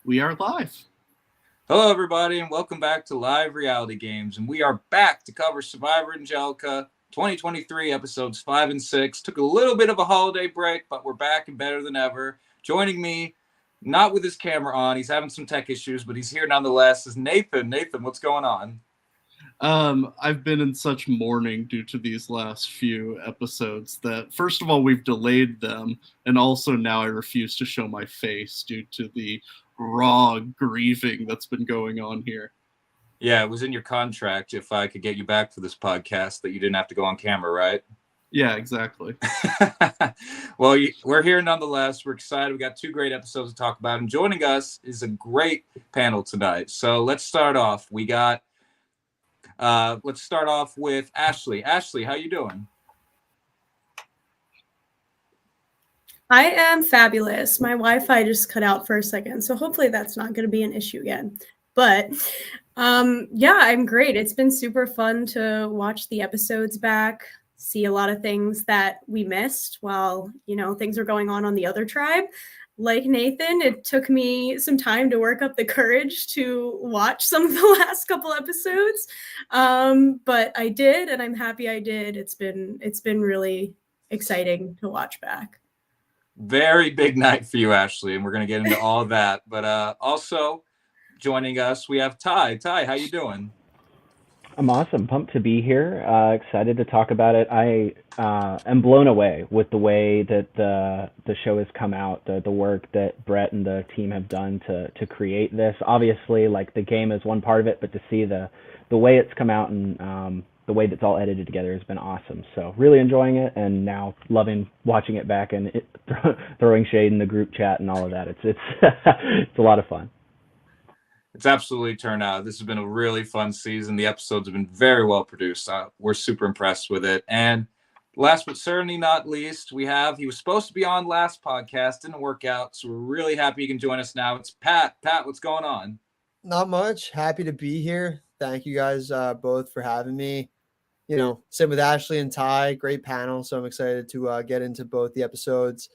We are live. Hello, everybody, and welcome back to Live Reality Games. And we are back to cover Survivor Angelica 2023, episodes 5 and 6. Took a little bit of a holiday break, but we're back and better than ever. Joining me, not with his camera on, he's having some tech issues, but he's here nonetheless, is Nathan. Nathan, what's going on? I've been in such mourning due to these last few episodes that, first of all, we've delayed them, and also now I refuse to show my face due to the raw grieving that's been going on here. Yeah, it was in your contract if I could get you back for this podcast that you didn't have to go on camera, right? Yeah, exactly. Well, we're here nonetheless. We're excited. We got two great episodes to talk about, and joining us is a great panel tonight. So let's start off. Let's start off with Ashley. Ashley, how you doing? I am fabulous. My Wi-Fi just cut out for a second, so hopefully that's not going to be an issue again. But yeah, I'm great. It's been super fun to watch the episodes back, see a lot of things that we missed while, things are going on the other tribe. Like Nathan, it took me some time to work up the courage to watch some of the last couple episodes. But I did, and I'm happy I did. It's been really exciting to watch back. Very big night for you, Ashley, and we're going to get into all of that. But also joining us, we have Ty. Ty, how you doing? I'm awesome. Pumped to be here. Excited to talk about it. I am blown away with the way that the show has come out, the work that Brett and the team have done to create this. Obviously, like the game is one part of it, but to see the way it's come out and the way that's all edited together has been awesome. So really enjoying it, and now loving watching it back and throwing shade in the group chat and all of that. It's it's a lot of fun. It's absolutely turned out. This has been a really fun season. The episodes have been very well produced. We're super impressed with it. And last but certainly not least, he was supposed to be on last podcast, didn't work out. So we're really happy you can join us now. It's Pat. Pat, what's going on? Not much. Happy to be here. Thank you guys both for having me. Same with Ashley and Ty. Great panel. So I'm excited to get into both the episodes.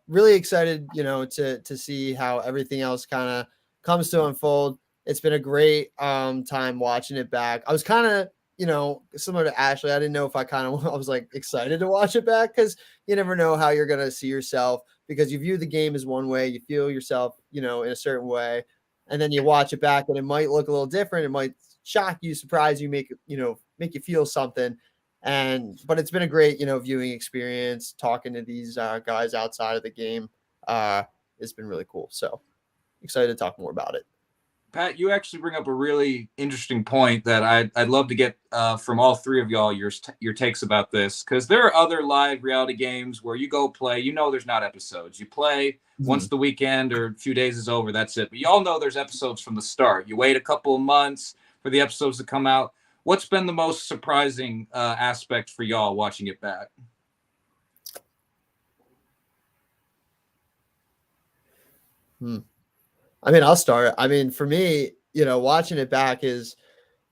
Really excited, to see how everything else kind of comes to unfold. It's been a great time watching it back. I was kind of, similar to Ashley. I didn't know if I was like excited to watch it back, because you never know how you're going to see yourself, because you view the game as one way, you feel yourself, in a certain way, and then you watch it back and it might look a little different. It might shock you, surprise you, make you feel something. But it's been a great, viewing experience. Talking to these guys outside of the game, it's been really cool. So excited to talk more about it. Pat, you actually bring up a really interesting point that I'd love to get from all three of y'all your takes about this, because there are other live reality games where you go play, there's not episodes. You play once the weekend or a few days is over, that's it. But you all know there's episodes from the start. You wait a couple of months for the episodes to come out. What's been the most surprising aspect for y'all watching it back? I'll start. For me, watching it back is,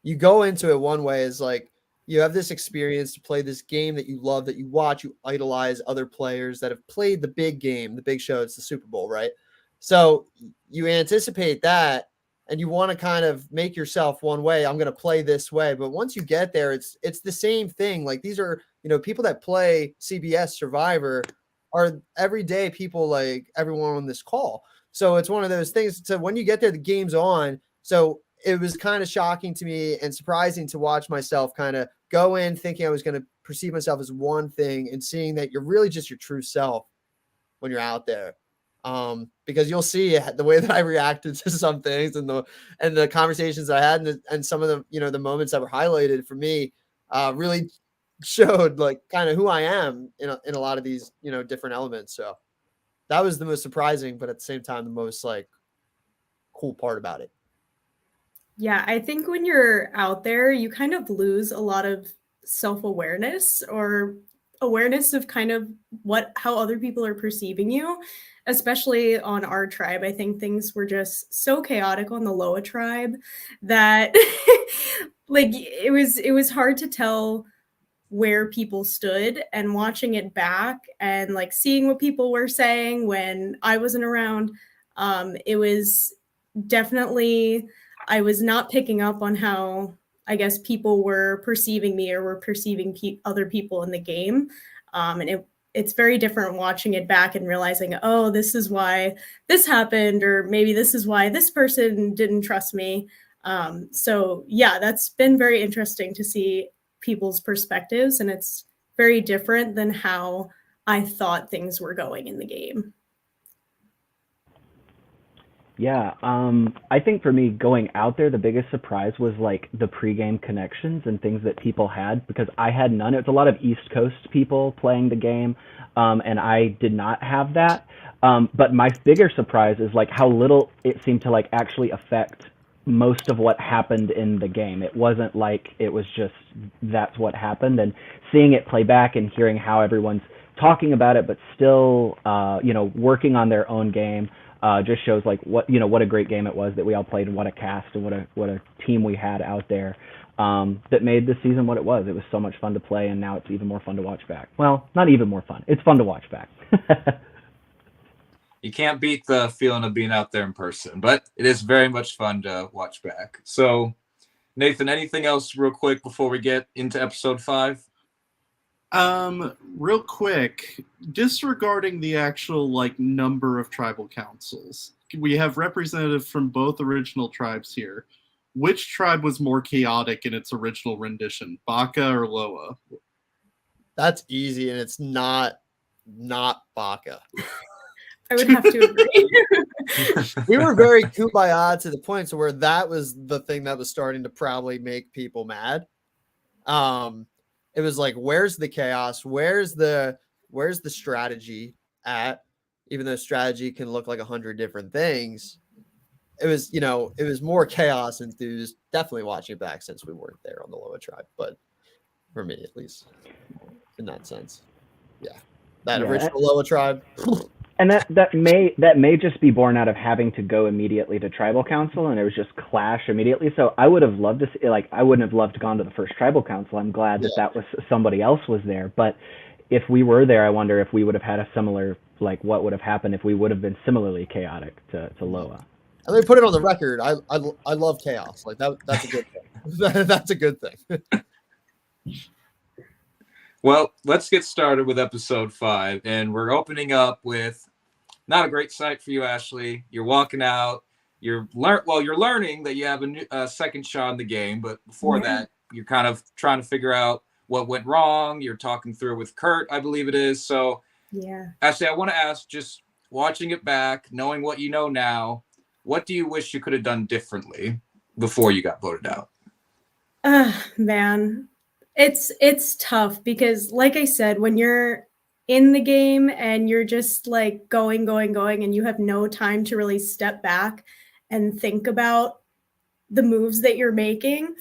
you go into it one way is like, you have this experience to play this game that you love, that you watch, you idolize other players that have played the big game, the big show. It's the Super Bowl, right? So you anticipate that, and you want to kind of make yourself one way. I'm going to play this way. But once you get there, it's the same thing. Like, these are, people that play CBS Survivor are everyday people like everyone on this call. So it's one of those things. So when you get there, the game's on. So it was kind of shocking to me and surprising to watch myself kind of go in thinking I was going to perceive myself as one thing, and seeing that you're really just your true self when you're out there. Because you'll see the way that I reacted to some things, and the conversations I had, and some of the, the moments that were highlighted for me, really showed like kind of who I am in a lot of these, different elements. So that was the most surprising, but at the same time, the most like cool part about it. Yeah, I think when you're out there, you kind of lose a lot of self-awareness, or awareness of kind of how other people are perceiving you, especially on our tribe. I think things were just so chaotic on the Loa tribe that like it was hard to tell where people stood, and watching it back and like seeing what people were saying when I wasn't around. It was definitely, I was not picking up on how, I guess, people were perceiving me or were perceiving other people in the game. And it's very different watching it back and realizing, oh, this is why this happened, or maybe this is why this person didn't trust me. So yeah, that's been very interesting to see people's perspectives, and it's very different than how I thought things were going in the game. Yeah, I think for me going out there, the biggest surprise was like the pregame connections and things that people had because I had none. It was a lot of East Coast people playing the game, and I did not have that. But my bigger surprise is like how little it seemed to like actually affect most of what happened in the game. It wasn't like it was just that's what happened, and seeing it play back and hearing how everyone's talking about it, but still, working on their own game. Just shows like what a great game it was that we all played, and what a cast and what a team we had out there that made this season what it was. It was so much fun to play, and now it's even more fun to watch back. Well, not even more fun. It's fun to watch back. You can't beat the feeling of being out there in person, but it is very much fun to watch back. So, Nathan, anything else real quick before we get into episode 5? Real quick, disregarding the actual like number of tribal councils, we have representatives from both original tribes here. Which tribe was more chaotic in its original rendition, Baka or Loa? That's easy, and it's not Baka. I would have to agree. We were very kumbaya to the point so where that was the thing that was starting to probably make people mad. It was like, where's the chaos? Where's the strategy at? Even though strategy can look like 100 different things, it was more chaos enthused. Definitely watching it back since we weren't there on the Loa tribe, but for me at least, in that sense, that original Loa tribe. And that may just be born out of having to go immediately to tribal council, and it was just clash immediately. So I would have loved to see, like, I wouldn't have loved to gone to the first tribal council. I'm glad that was somebody else was there. But if we were there, I wonder if we would have had a similar, like, what would have happened if we would have been similarly chaotic to Loa. And they put it on the record. I love chaos. Like that's a good thing. That's a good thing. Well, let's get started with episode 5, and we're opening up with not a great sight for you, Ashley. You're walking out. You're learning that you have a second shot in the game, but before that, you're kind of trying to figure out what went wrong. You're talking through with Kurt, I believe it is. So, Ashley, I want to ask, just watching it back, knowing what you know now, what do you wish you could have done differently before you got voted out? Man. It's tough because, like I said, when you're in the game and you're just like going, and you have no time to really step back and think about the moves that you're making,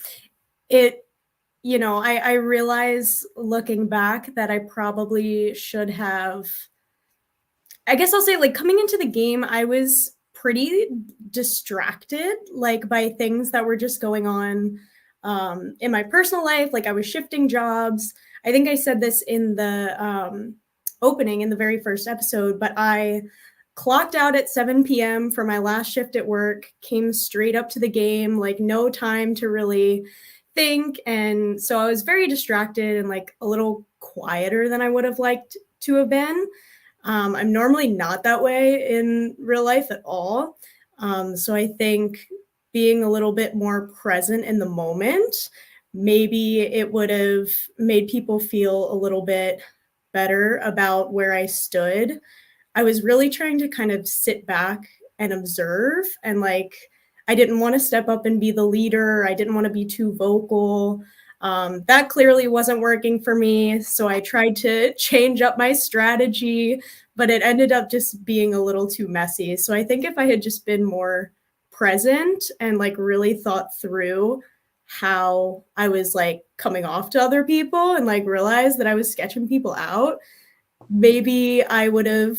I realize looking back that I probably should have, I guess I'll say, like, coming into the game, I was pretty distracted, like, by things that were just going on in my personal life. Like, I was shifting jobs. I think I said this in the opening in the very first episode, but I clocked out at 7 p.m. for my last shift at work, came straight up to the game, like no time to really think. And so I was very distracted and like a little quieter than I would have liked to have been. I'm normally not that way in real life at all. So I think being a little bit more present in the moment, maybe it would have made people feel a little bit better about where I stood. I was really trying to kind of sit back and observe, and like, I didn't want to step up and be the leader. I didn't want to be too vocal. That clearly wasn't working for me. So I tried to change up my strategy, but it ended up just being a little too messy. So I think if I had just been more present and like really thought through how I was like coming off to other people and like realized that I was sketching people out, maybe I would have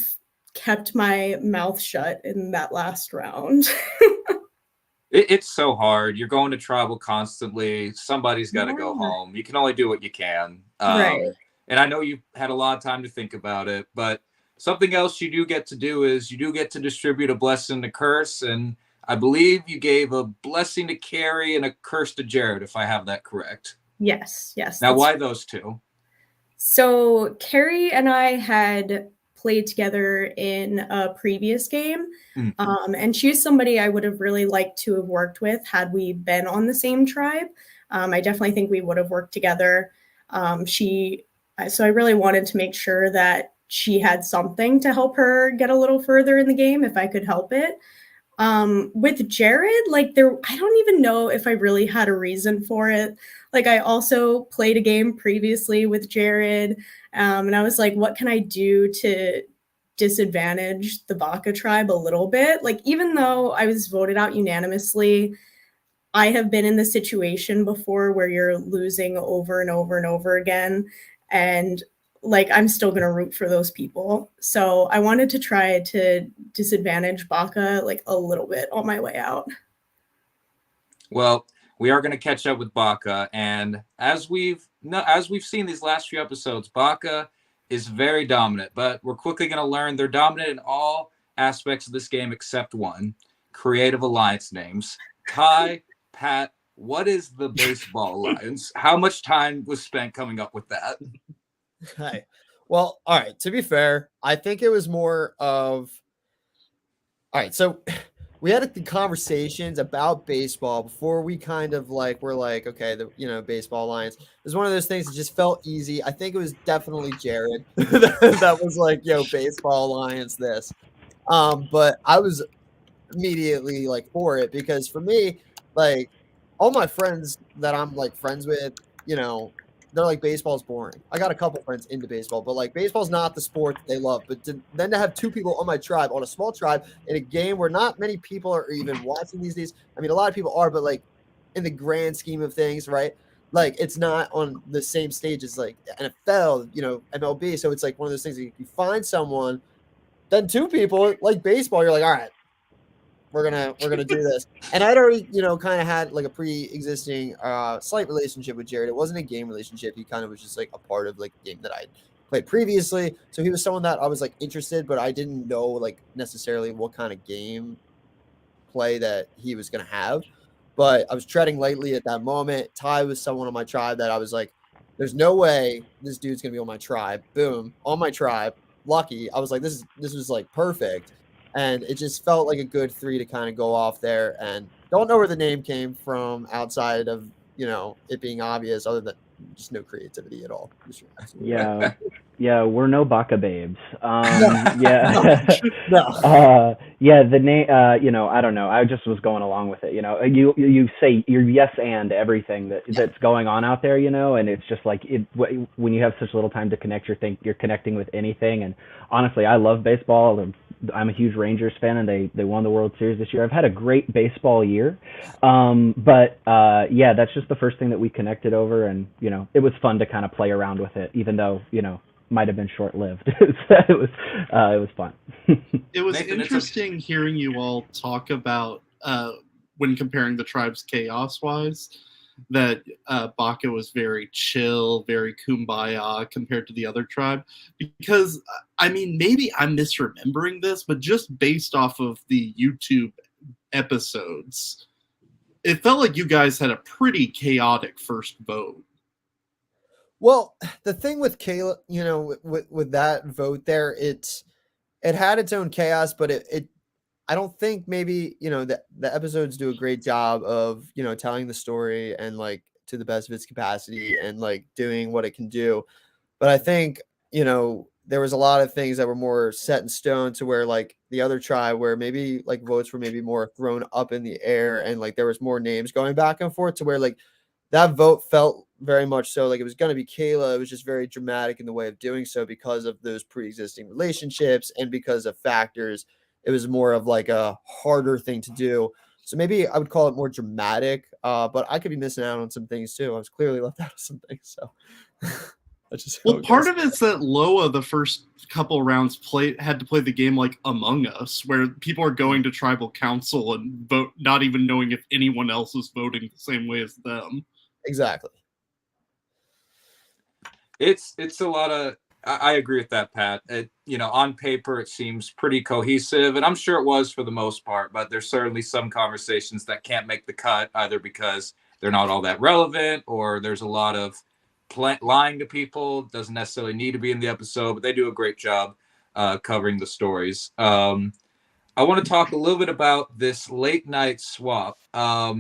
kept my mouth shut in that last round. It's so hard. You're going to tribal constantly. Somebody's got to go home. You can only do what you can. Right. And I know you had a lot of time to think about it, but something else you do get to do is you do get to distribute a blessing to curse, and I believe you gave a blessing to Carrie and a curse to Jared, if I have that correct. Yes. Now, why those two? So Carrie and I had played together in a previous game. And she's somebody I would have really liked to have worked with had we been on the same tribe. I definitely think we would have worked together. So I really wanted to make sure that she had something to help her get a little further in the game if I could help it. With Jared, I don't even know if I really had a reason for it. I also played a game previously with Jared, and I was like, what can I do to disadvantage the Baka tribe a little bit? Even though I was voted out unanimously, I have been in the situation before where you're losing over and over and over again, and I'm still going to root for those people. So I wanted to try to disadvantage Baka a little bit on my way out. Well, we are going to catch up with Baka, and as we've seen these last few episodes, Baka is very dominant, but we're quickly going to learn they're dominant in all aspects of this game except one: creative alliance names. Ty, Pat, what is the baseball alliance? How much time was spent coming up with that? Hi. Well, all right. To be fair, I think it was more of, all right. So we had the conversations about baseball before we kind of were okay, the baseball alliance. It was one of those things that just felt easy. I think it was definitely Jared that was baseball alliance this. But I was immediately for it, because for me, all my friends that I'm friends with, they're like, baseball's boring. I got a couple friends into baseball, but baseball's not the sport that they love. But then to have two people on my tribe, on a small tribe, in a game where not many people are even watching these days. I mean, a lot of people are, but in the grand scheme of things, right? It's not on the same stage as NFL, MLB. So it's one of those things that you find someone, then two people like baseball, you're all right, we're gonna do this. And I'd already, kind of had a pre-existing slight relationship with Jared. It wasn't a game relationship. He kind of was just a part of a game that I'd played previously. So he was someone that I was interested, but I didn't know necessarily what kind of game play that he was gonna have. But I was treading lightly at that moment. Ty was someone on my tribe that I was there's no way this dude's gonna be on my tribe. Boom, on my tribe. Lucky. I was this was perfect. And it just felt like a good three to kind of go off there. And don't know where the name came from outside of, it being obvious, other than just no creativity at all. Yeah. Yeah, we're no Baka babes. Yeah. No. Yeah, the name, I don't know. I just was going along with it. You say you're yes and everything that's going on out there, and it's just when you have such little time to connect, you're connecting with anything. And honestly, I love baseball. I'm a huge Rangers fan, and they won the World Series this year. I've had a great baseball year, but yeah, that's just the first thing that we connected over, and it was fun to kind of play around with it, even though might have been short-lived. It was fun. It was Nathan, interesting hearing you all talk about when comparing the tribes chaos-wise, that Baka was very chill, very kumbaya compared to the other tribe. Because, I mean, maybe I'm misremembering this, but just based off of the YouTube episodes, it felt like you guys had a pretty chaotic first vote. Well, the thing with Kayla, with that vote there, it had its own chaos, but it I don't think maybe, the episodes do a great job of, telling the story and to the best of its capacity and doing what it can do. But I think, there was a lot of things that were more set in stone, to where the other tribe, where maybe votes were maybe more thrown up in the air, and there was more names going back and forth, to where that vote felt very much so it was going to be Kayla. It was just very dramatic in the way of doing so, because of those pre-existing relationships and because of factors. It was more of a harder thing to do. So maybe I would call it more dramatic, but I could be missing out on some things too. I was clearly left out of some things. So that's just well, part of it's that Loa, the first couple rounds, had to play the game like Among Us, where people are going to tribal council and vote, not even knowing if anyone else is voting the same way as them. Exactly. It's a lot of I agree with that, Pat. On paper, it seems pretty cohesive, and I'm sure it was for the most part, but there's certainly some conversations that can't make the cut, either because they're not all that relevant or there's a lot of lying to people. Doesn't necessarily need to be in the episode, but they do a great job covering the stories. I want to talk a little bit about this late night swap.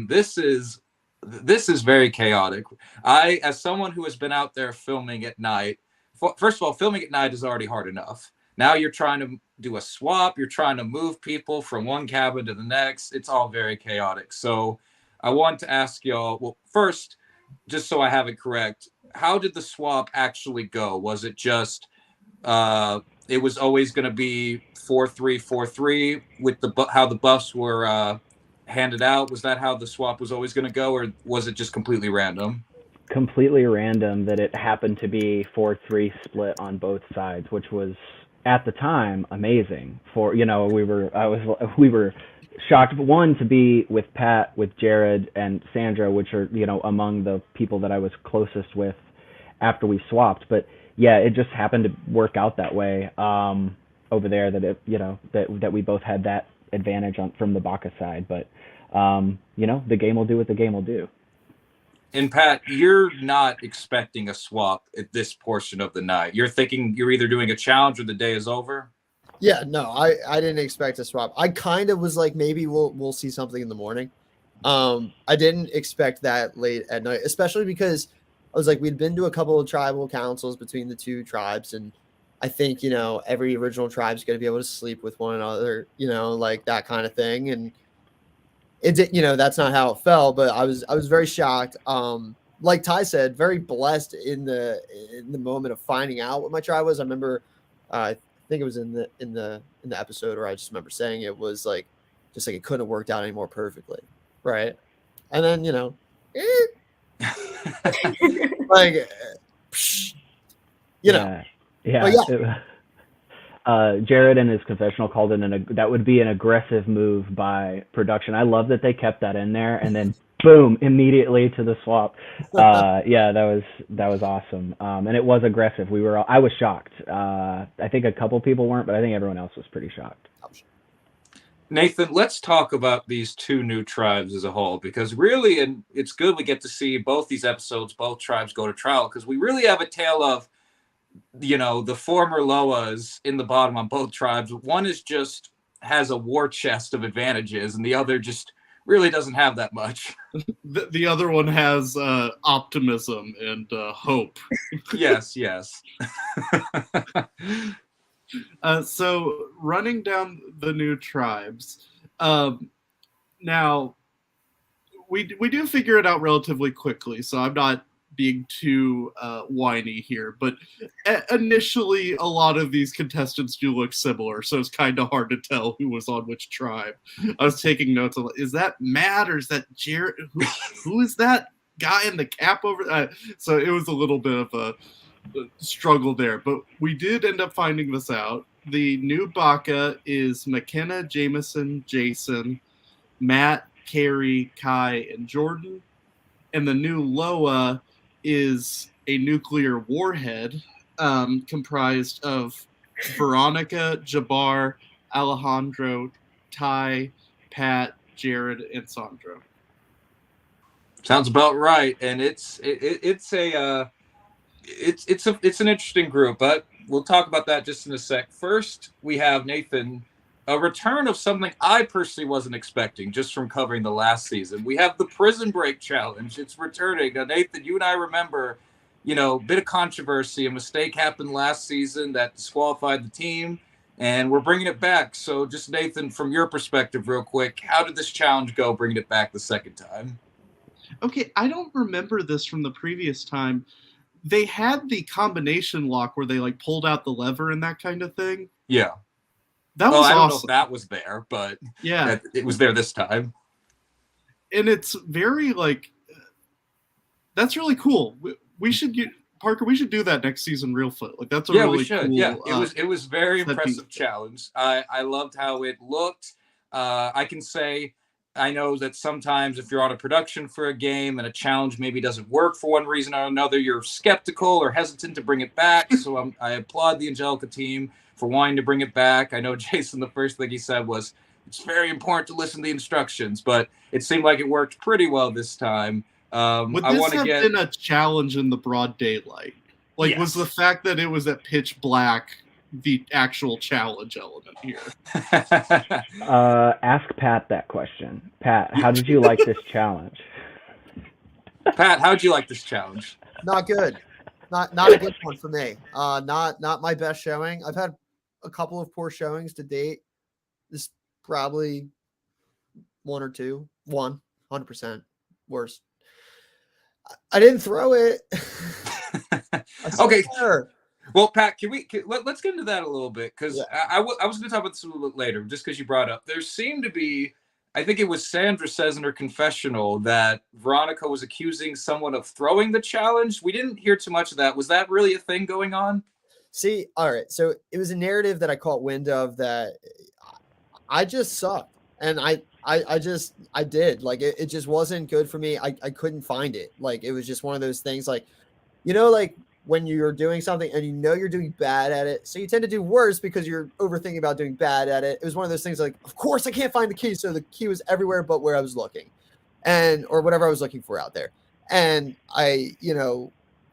This is very chaotic. As someone who has been out there filming at night, first of all, filming at night is already hard enough. Now you're trying to do a swap. You're trying to move people from one cabin to the next. It's all very chaotic. So I want to ask y'all, well, first, just so I have it correct, how did the swap actually go? Was it just it was always going to be 4-3-4-3 with how the buffs were handed out? Was that how the swap was always going to go, or was it just completely random? Completely random that it happened to be 4-3 split on both sides, which was at the time amazing. We were shocked, one, to be with Pat, with Jared and Sandra, which are among the people that I was closest with after we swapped. But yeah, it just happened to work out that way over there, that we both had that advantage from the Baka side. But the game will do what the game will do. And Pat, you're not expecting a swap at this portion of the night. You're thinking you're either doing a challenge or the day is over. Yeah, no, I didn't expect a swap. I kind of was like, maybe we'll see something in the morning. I didn't expect that late at night, especially because I was like, we'd been to a couple of tribal councils between the two tribes, and I think every original tribe's going to be able to sleep with one another, like that kind of thing. And it did, that's not how it fell, but I was very shocked. Like Ty said, very blessed in the moment of finding out what my tribe was. I remember, I think it was in the episode, or I just remember saying it was like, just like it couldn't have worked out any more perfectly, right? And then like, Yeah. Jared in his confessional called it that would be an aggressive move by production. I love that they kept that in there, and then boom, immediately to the swap. Yeah, that was awesome. And it was aggressive. I was shocked. I think a couple people weren't, but I think everyone else was pretty shocked. Nathan, let's talk about these two new tribes as a whole, because really, and it's good we get to see both these episodes, both tribes go to trial, because we really have a tale of the former Loas in the bottom on both tribes. One has a war chest of advantages, and the other just really doesn't have that much. The other one has optimism and hope. Yes. So running down the new tribes, now we do figure it out relatively quickly, so I'm not being too whiny here, but initially a lot of these contestants do look similar, so it's kind of hard to tell who was on which tribe. I was taking notes of, is that Matt or is that Jared? Who is that guy in the cap over? So it was a little bit of a struggle there, but we did end up finding this out. The new Baka is McKenna, Jameson, Jason, Matt, Carrie, Kai, and Jordan. And the new Loa is a nuclear warhead comprised of Veronica, Jabbar, Alejandro, Ty, Pat, Jared, and Sandra. Sounds about right, and it's an interesting group, but we'll talk about that just in a sec. First, we have, Nathan, a return of something I personally wasn't expecting just from covering the last season. We have the Prison Break Challenge. It's returning. Now, Nathan, you and I remember, a bit of controversy. A mistake happened last season that disqualified the team, and we're bringing it back. So just, Nathan, from your perspective real quick, how did this challenge go bringing it back the second time? Okay, I don't remember this from the previous time. They had the combination lock where they like pulled out the lever and that kind of thing. Yeah. That was I don't awesome. know if that was there, but yeah, it was there this time. And it's very that's really cool. We should get Parker. We should do that next season, real foot. Like that's a really we should. Cool, yeah, it was very impressive challenge. I loved how it looked. I can say I know that sometimes if you're on a production for a game and a challenge maybe doesn't work for one reason or another, you're skeptical or hesitant to bring it back. So I applaud the Angelica team for wanting to bring it back. I know Jason, the first thing he said was, it's very important to listen to the instructions, but it seemed like it worked pretty well this time. Would I this want to have get been a challenge in the broad daylight? Like, Yes. was the fact that it was at pitch black the actual challenge element here? Ask Pat that question. Pat, how did you like this challenge? Pat, how'd you like this challenge? Not good. Not a good one for me. Not my best showing. I've had a couple of poor showings to date. This probably 100% worse. I didn't throw it. Okay. Swear. Well, Pat, let's get into that a little bit, because Yeah. I was going to talk about this a little bit later, just because you brought up. There seemed to be, I think it was Sandra says in her confessional that Veronica was accusing someone of throwing the challenge. We didn't hear too much of that. Was that really a thing going on? See, all right. So it was a narrative that I caught wind of that I just sucked. And I did. Like, it just wasn't good for me. I couldn't find it. Like, it was just one of those things, like, like when you're doing something and you're doing bad at it, so you tend to do worse because you're overthinking about doing bad at it. It was one of those things like, of course I can't find the key. So the key was everywhere but where I was looking, or whatever I was looking for out there. And I,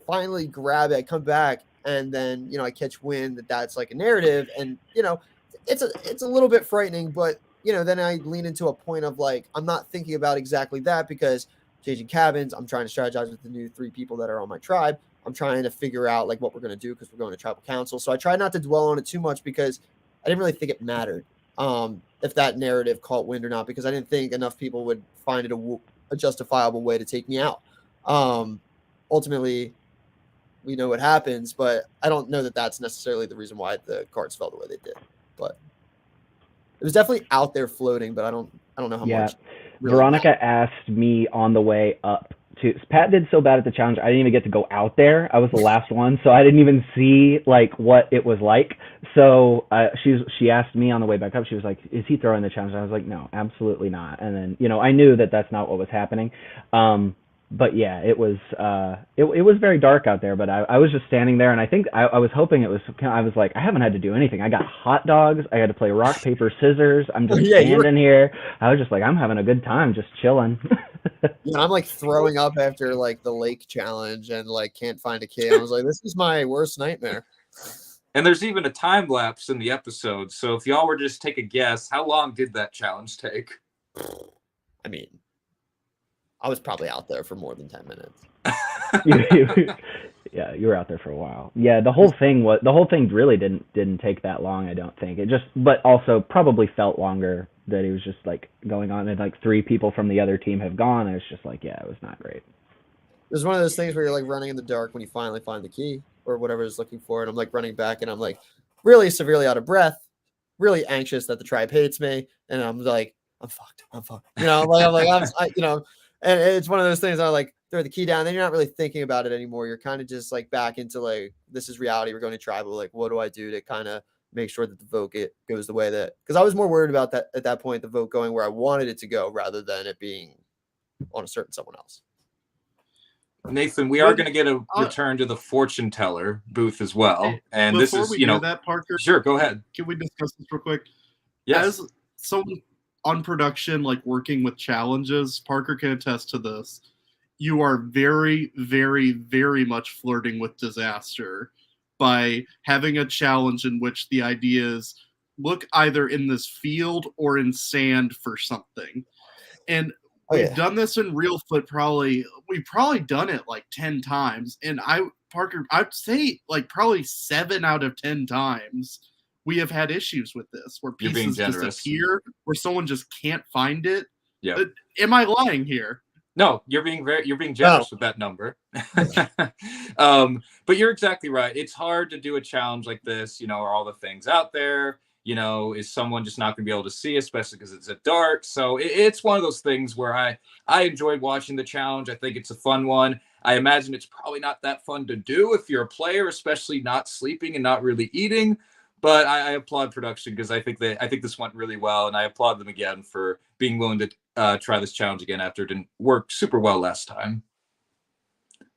finally grab it, I come back, and then, I catch wind that that's like a narrative. And, it's a little bit frightening, but then I lean into a point of like, I'm not thinking about exactly that because changing cabins, I'm trying to strategize with the new 3 people that are on my tribe. I'm trying to figure out like what we're going to do because we're going to tribal council. So I try not to dwell on it too much because I didn't really think it mattered if that narrative caught wind or not, because I didn't think enough people would find it a justifiable way to take me out. Ultimately, we know what happens, but I don't know that that's necessarily the reason why the cards fell the way they did. But it was definitely out there floating, but I don't know how much. Really Veronica asked me on the way up to. Pat did so bad at the challenge, I didn't even get to go out there. I was the last one, so I didn't even see like what it was like. So she asked me on the way back up. She was like, "Is he throwing the challenge?" And I was like, "No, absolutely not." And then I knew that that's not what was happening. But yeah, it was very dark out there, but I was just standing there, and I think I was hoping I was like, I haven't had to do anything. I got hot dogs. I had to play rock, paper, scissors. I'm just standing here. I was just like, I'm having a good time, just chilling. I'm like throwing up after like the lake challenge and like can't find a key. I was like, this is my worst nightmare. And there's even a time lapse in the episode. So if y'all were to just take a guess, how long did that challenge take? I mean, I was probably out there for more than 10 minutes. Yeah, you were out there for a while. Yeah, the whole thing really didn't take that long, I don't think. It just, but also probably felt longer that it was just like going on, and like 3 people from the other team have gone, and it's just like, yeah, it was not great. It was one of those things where you're like running in the dark when you finally find the key or whatever is looking for, and I'm like running back, and I'm like really severely out of breath, really anxious that the tribe hates me, and I'm like, I'm fucked. And it's one of those things I like throw the key down, then you're not really thinking about it anymore. You're kind of just like back into like, this is reality. We're going to tribal. Like, what do I do to kind of make sure that the vote goes the way that, because I was more worried about that at that point, the vote going where I wanted it to go rather than it being on a certain someone else. Nathan, we are going to get a return to the fortune teller booth as well. And this is, do that, Parker. Sure, go ahead. Can we discuss this real quick? Yes. As someone on production, like working with challenges, Parker can attest to this. You are very, very, very much flirting with disaster by having a challenge in which the idea is look either in this field or in sand for something. And we've done this in Real Foot we've probably done it like 10 times. And I'd say like probably 7 out of 10 times we have had issues with this where pieces disappear, where someone just can't find it. Yeah. Am I lying here? No, you're being generous with that number. But you're exactly right. It's hard to do a challenge like this. Are all the things out there? Is someone just not going to be able to see, especially because it's at dark? So it's one of those things where I enjoyed watching the challenge. I think it's a fun one. I imagine it's probably not that fun to do if you're a player, especially not sleeping and not really eating. But I applaud production because I think this went really well, and I applaud them again for being willing to try this challenge again after it didn't work super well last time.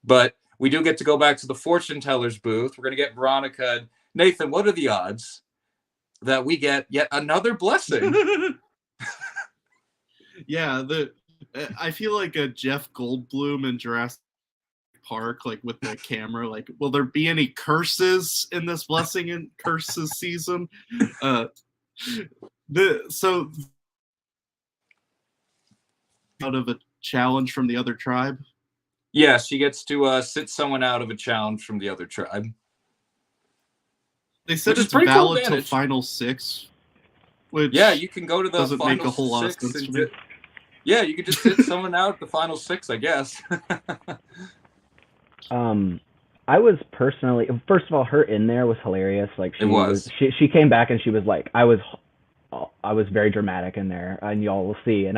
But we do get to go back to the fortune teller's booth. We're going to get Veronica. Nathan, what are the odds that we get yet another blessing? Yeah, I feel like a Jeff Goldblum in Jurassic Park, like with the camera, like, will there be any curses in this blessing and curses season? So out of a challenge from the other tribe. Yeah, she gets to sit someone out of a challenge from the other tribe. They said Which is it's pretty cool valid till advantage. final 6. Which Yeah, you can go to the doesn't make final a whole lot of 6 sense and to me. yeah, you could just sit someone out at the final 6, I guess. I was personally, first of all, her in there was hilarious. Like she came back and she was like, I was very dramatic in there, and y'all will see. And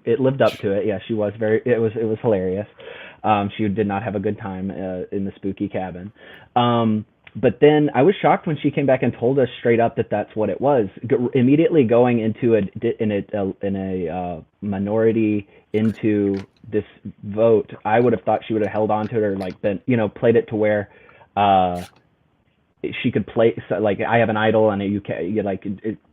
it lived up to it. Yeah, she was it was hilarious. She did not have a good time in the spooky cabin. But then I was shocked when she came back and told us straight up that that's what it was. Immediately going into a minority into this vote, I would have thought she would have held on to it, or like been, played it to where she could play, so like, I have an idol and you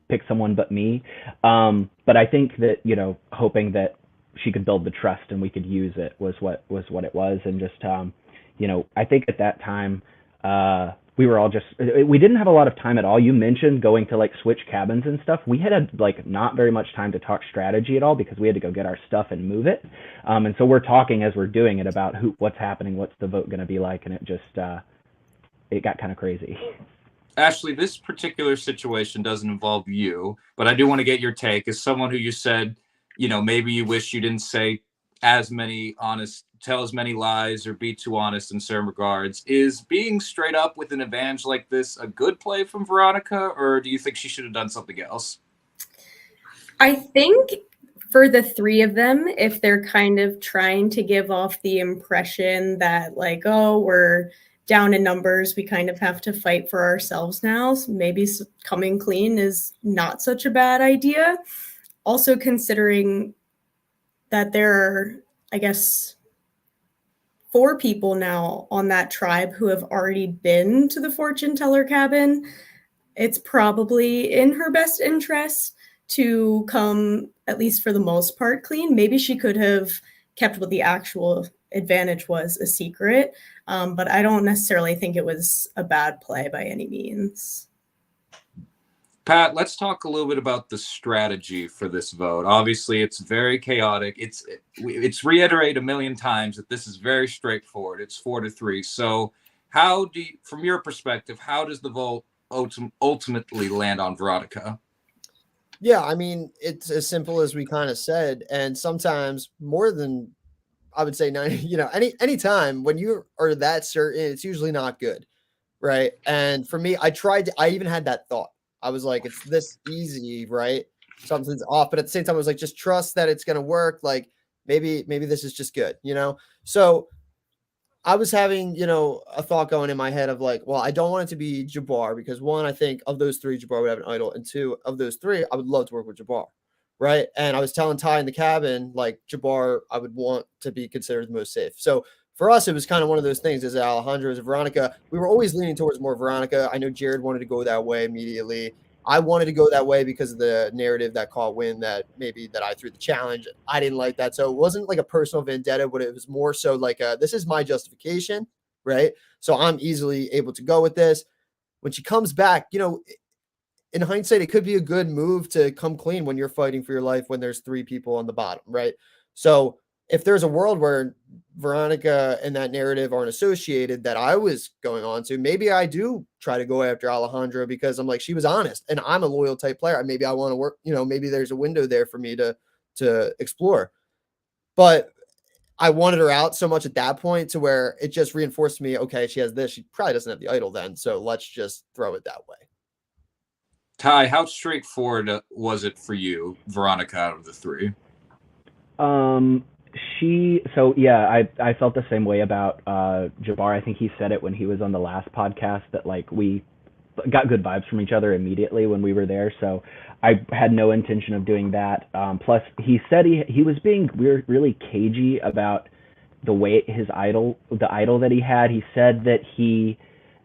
pick someone but me. But I think that, hoping that she could build the trust and we could use it was what it was. And just, I think at that time, we were all we didn't have a lot of time at all. You mentioned going to like switch cabins and stuff. We had like not very much time to talk strategy at all because we had to go get our stuff and move it. And so we're talking as we're doing it about what's happening, what's the vote going to be like. And it just, it got kind of crazy. Ashley, this particular situation doesn't involve you, but I do want to get your take as someone who you said, maybe you wish you didn't tell as many lies or be too honest in certain regards. Is being straight up with an advantage like this a good play from Veronica, or do you think she should have done something else? I think for the three of them, if they're kind of trying to give off the impression that like, oh, we're down in numbers, we kind of have to fight for ourselves now, so maybe coming clean is not such a bad idea. Also considering that there are, I guess, 4 people now on that tribe who have already been to the fortune teller cabin, it's probably in her best interest to come, at least for the most part, clean. Maybe she could have kept what the actual advantage was a secret, but I don't necessarily think it was a bad play by any means. Pat, let's talk a little bit about the strategy for this vote. Obviously, it's very chaotic. It's reiterated a million times that this is very straightforward. It's 4-3. So from your perspective, how does the vote ultimately land on Veronica? Yeah, I mean, it's as simple as we kind of said, and sometimes more than, I would say 90, any time when you are that certain, it's usually not good, right? And for me, I even had that thought. I was like, it's this easy, right? Something's off. But at the same time, I was like, just trust that it's going to work. Like maybe this is just good, So I was having, a thought going in my head of like, well, I don't want it to be Jabbar because 1, I think of those 3, Jabbar would have an idol. And 2, of those 3, I would love to work with Jabbar. Right. And I was telling Ty in the cabin, like Jabbar, I would want to be considered the most safe. So for us, it was kind of one of those things. Is it Alejandro? Is it Veronica? We were always leaning towards more Veronica. I know Jared wanted to go that way immediately. I wanted to go that way because of the narrative that caught wind that I threw the challenge. I didn't like that. So it wasn't like a personal vendetta, but it was more so like this is my justification, right? So I'm easily able to go with this. When she comes back, in hindsight, it could be a good move to come clean when you're fighting for your life when there's 3 people on the bottom, right? So if there's a world where Veronica and that narrative aren't associated that I was going on to, maybe I do try to go after Alejandro because I'm like, she was honest and I'm a loyal type player. Maybe I want to work, maybe there's a window there for me to explore. But I wanted her out so much at that point to where it just reinforced to me, okay, she has this. She probably doesn't have the idol then. So let's just throw it that way. Ty, how straightforward was it for you, Veronica, out of the 3? I felt the same way about Jabbar. I think he said it when he was on the last podcast that like we got good vibes from each other immediately when we were there. So I had no intention of doing that. Plus, he said he was being really cagey about the way the idol that he had. He said that he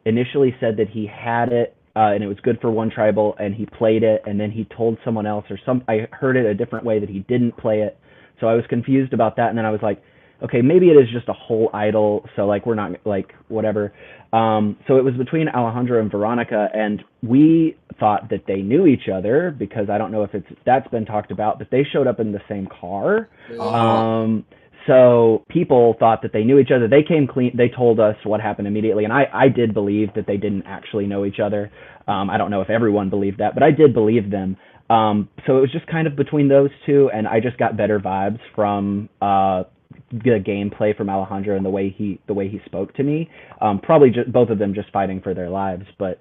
initially said that he had it and it was good for one tribal, and he played it, and then he told someone else I heard it a different way that he didn't play it. So I was confused about that, and then I was like, okay, maybe it is just a whole idol, so like we're not like whatever. So it was between Alejandro and Veronica, and we thought that they knew each other because I don't know if that's been talked about, but they showed up in the same car. Oh. So people thought that they knew each other. They came clean. They told us what happened immediately, and I did believe that they didn't actually know each other. I don't know if everyone believed that, but I did believe them. So it was just kind of between those two, and I just got better vibes from the gameplay from Alejandro and the way he spoke to me. Probably just both of them just fighting for their lives, but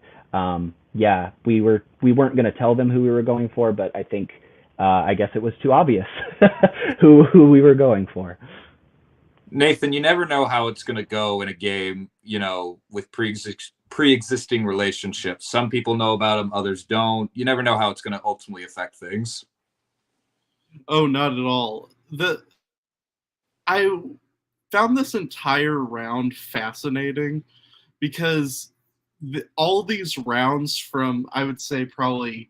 yeah, we weren't going to tell them who we were going for, but I think I guess it was too obvious who we were going for. Nathan, you never know how it's going to go in a game, with pre-existing relationships. Some people know about them, others don't. You never know how it's going to ultimately affect things. Oh, not at all. I found this entire round fascinating because all these rounds from, I would say, probably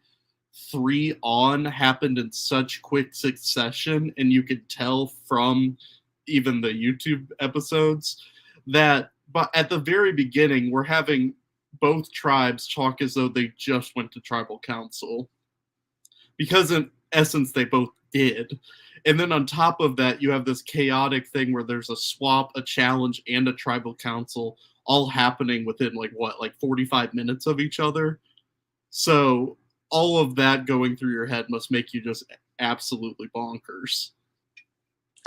3 on happened in such quick succession, and you could tell from even the YouTube episodes that, but at the very beginning, we're having both tribes talk as though they just went to tribal council, because in essence they both did. And then on top of that, you have this chaotic thing where there's a swap, a challenge, and a tribal council all happening within like 45 minutes of each other. So all of that going through your head must make you just absolutely bonkers.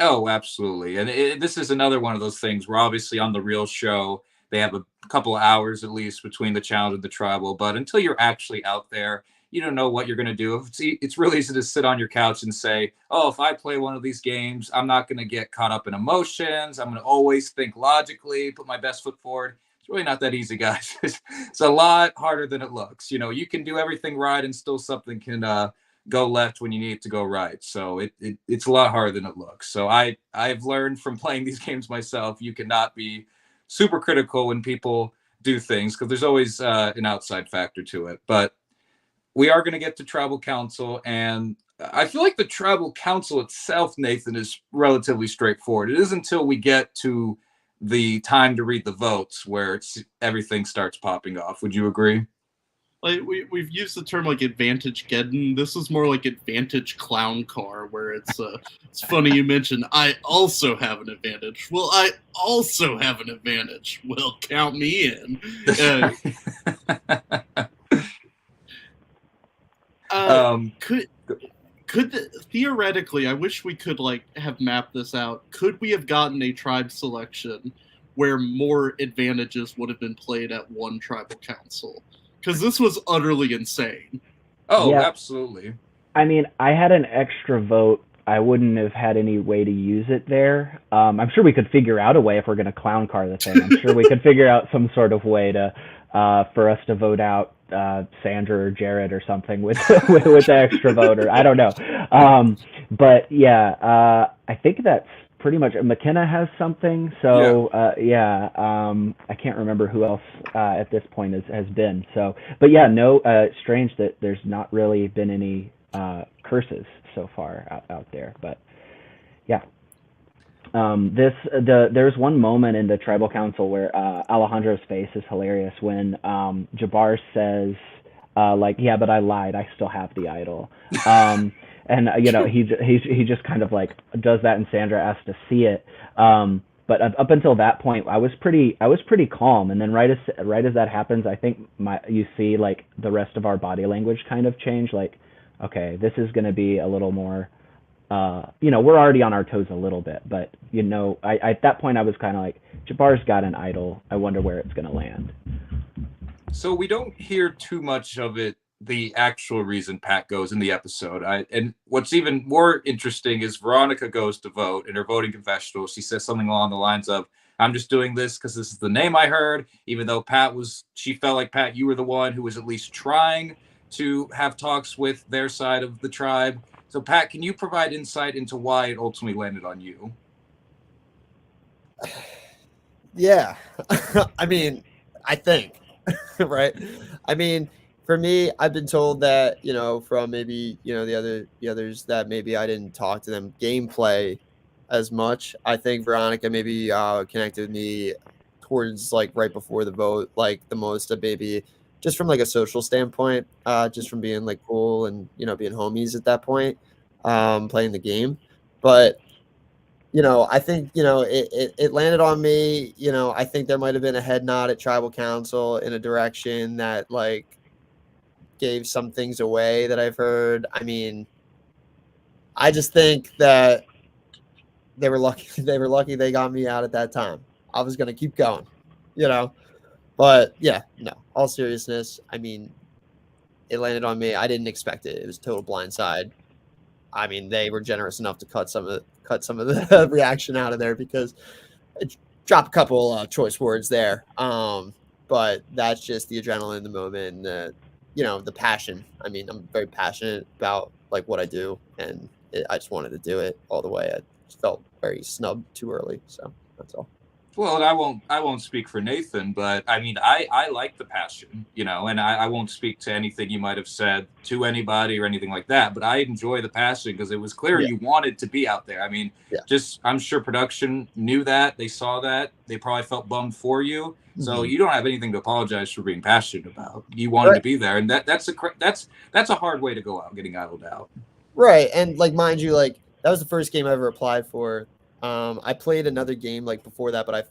Oh, absolutely. And this is another one of those things where obviously on the real show, they have a couple of hours at least between the challenge and the tribal. But until you're actually out there, you don't know what you're going to do. It's really easy to sit on your couch and say, oh, if I play one of these games, I'm not going to get caught up in emotions. I'm going to always think logically, put my best foot forward. It's really not that easy, guys. It's a lot harder than it looks. You can do everything right and still something can go left when you need it to go right. So it's a lot harder than it looks. So I've learned from playing these games myself, you cannot be super critical when people do things because there's always an outside factor to it. But we are going to get to tribal council, and I feel like the tribal council itself, Nathan, is relatively straightforward. It is until we get to the time to read the votes where everything starts popping off. Would you agree? Like we've used the term like advantage geddon. This is more like advantage clown car, where it's funny you mentioned I also have an advantage. Well, I also have an advantage. Well, count me in. Theoretically, I wish we could have mapped this out. Could we have gotten a tribe selection where more advantages would have been played at one tribal council? Because this was utterly insane. Oh, Yeah. Absolutely. I mean, I had an extra vote. I wouldn't have had any way to use it there. I'm sure we could figure out a way if we're going to clown car the thing. I'm sure we could figure out some sort of way to for us to vote out Sandra or Jared or something with with the extra vote, or I don't know. But yeah, I think that's pretty much. McKenna has something, so yeah. I can't remember who else at this point has been. So, but yeah, no. Strange that there's not really been any curses so far out there, but yeah. There's one moment in the tribal council where Alejandro's face is hilarious when Jabbar says yeah, but I lied, I still have the idol. And he just kind of does that, and Sandra asks to see it. But up until that point, I was pretty calm, and then right as that happens, I think you see the rest of our body language kind of change. Okay, this is going to be a little more. We're already on our toes a little bit, but at that point I was kind of Jabbar's got an idol. I wonder where it's going to land. So we don't hear too much of it, the actual reason Pat goes in the episode. And what's even more interesting is Veronica goes to vote in her voting confessional. She says something along the lines of, I'm just doing this because this is the name I heard, even though she felt like, Pat, you were the one who was at least trying to have talks with their side of the tribe. So, Pat, can you provide insight into why it ultimately landed on you? Yeah. I mean, I think, right? I mean, for me, I've been told that, from maybe, the others that maybe I didn't talk to them gameplay as much. I think Veronica maybe connected with me towards like right before the vote, like the most of maybe just from like a social standpoint, just from being like cool and, being homies at that point, playing the game. But I think, it landed on me. I think there might have been a head nod at tribal council in a direction that like gave some things away that I've heard. I mean, I just think that they were lucky. They were lucky they got me out at that time. I was going to keep going, you know, but yeah, no, all seriousness. I mean, it landed on me. I didn't expect it. It was a total blindside. I mean, they were generous enough to cut some of the reaction out of there because it dropped a couple choice words there. But that's just the adrenaline in the moment, and the passion. I mean, I'm very passionate about like what I do, and I just wanted to do it all the way. I just felt very snubbed too early, so that's all. Well, and I won't speak for Nathan, but I mean, I like the passion, and I won't speak to anything you might have said to anybody or anything like that, but I enjoy the passion because it was clear you wanted to be out there. I mean, I'm sure production knew that, they saw that, they probably felt bummed for you. So you don't have anything to apologize for being passionate about. You wanted to be there, and that's a hard way to go out, getting idled out. Right, and like mind you, like that was the first game I ever applied for. I played another game like before that, but I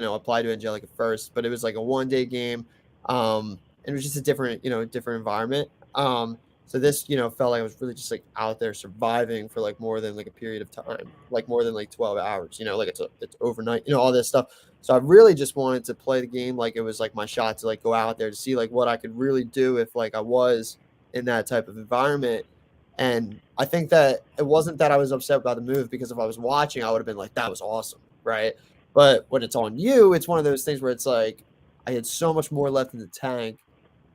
applied to Angelica first. But it was like a 1-day game, and it was just a different environment. So this felt like I was really just like out there surviving for like more than like a period of time, like more than like 12 hours. Like it's overnight, all this stuff. So I really just wanted to play the game like it was like my shot to like go out there to see like what I could really do if like I was in that type of environment. And I think that it wasn't that I was upset about the move, because if I was watching, I would have been like, that was awesome, right? But when it's on you, it's one of those things where it's like, I had so much more left in the tank,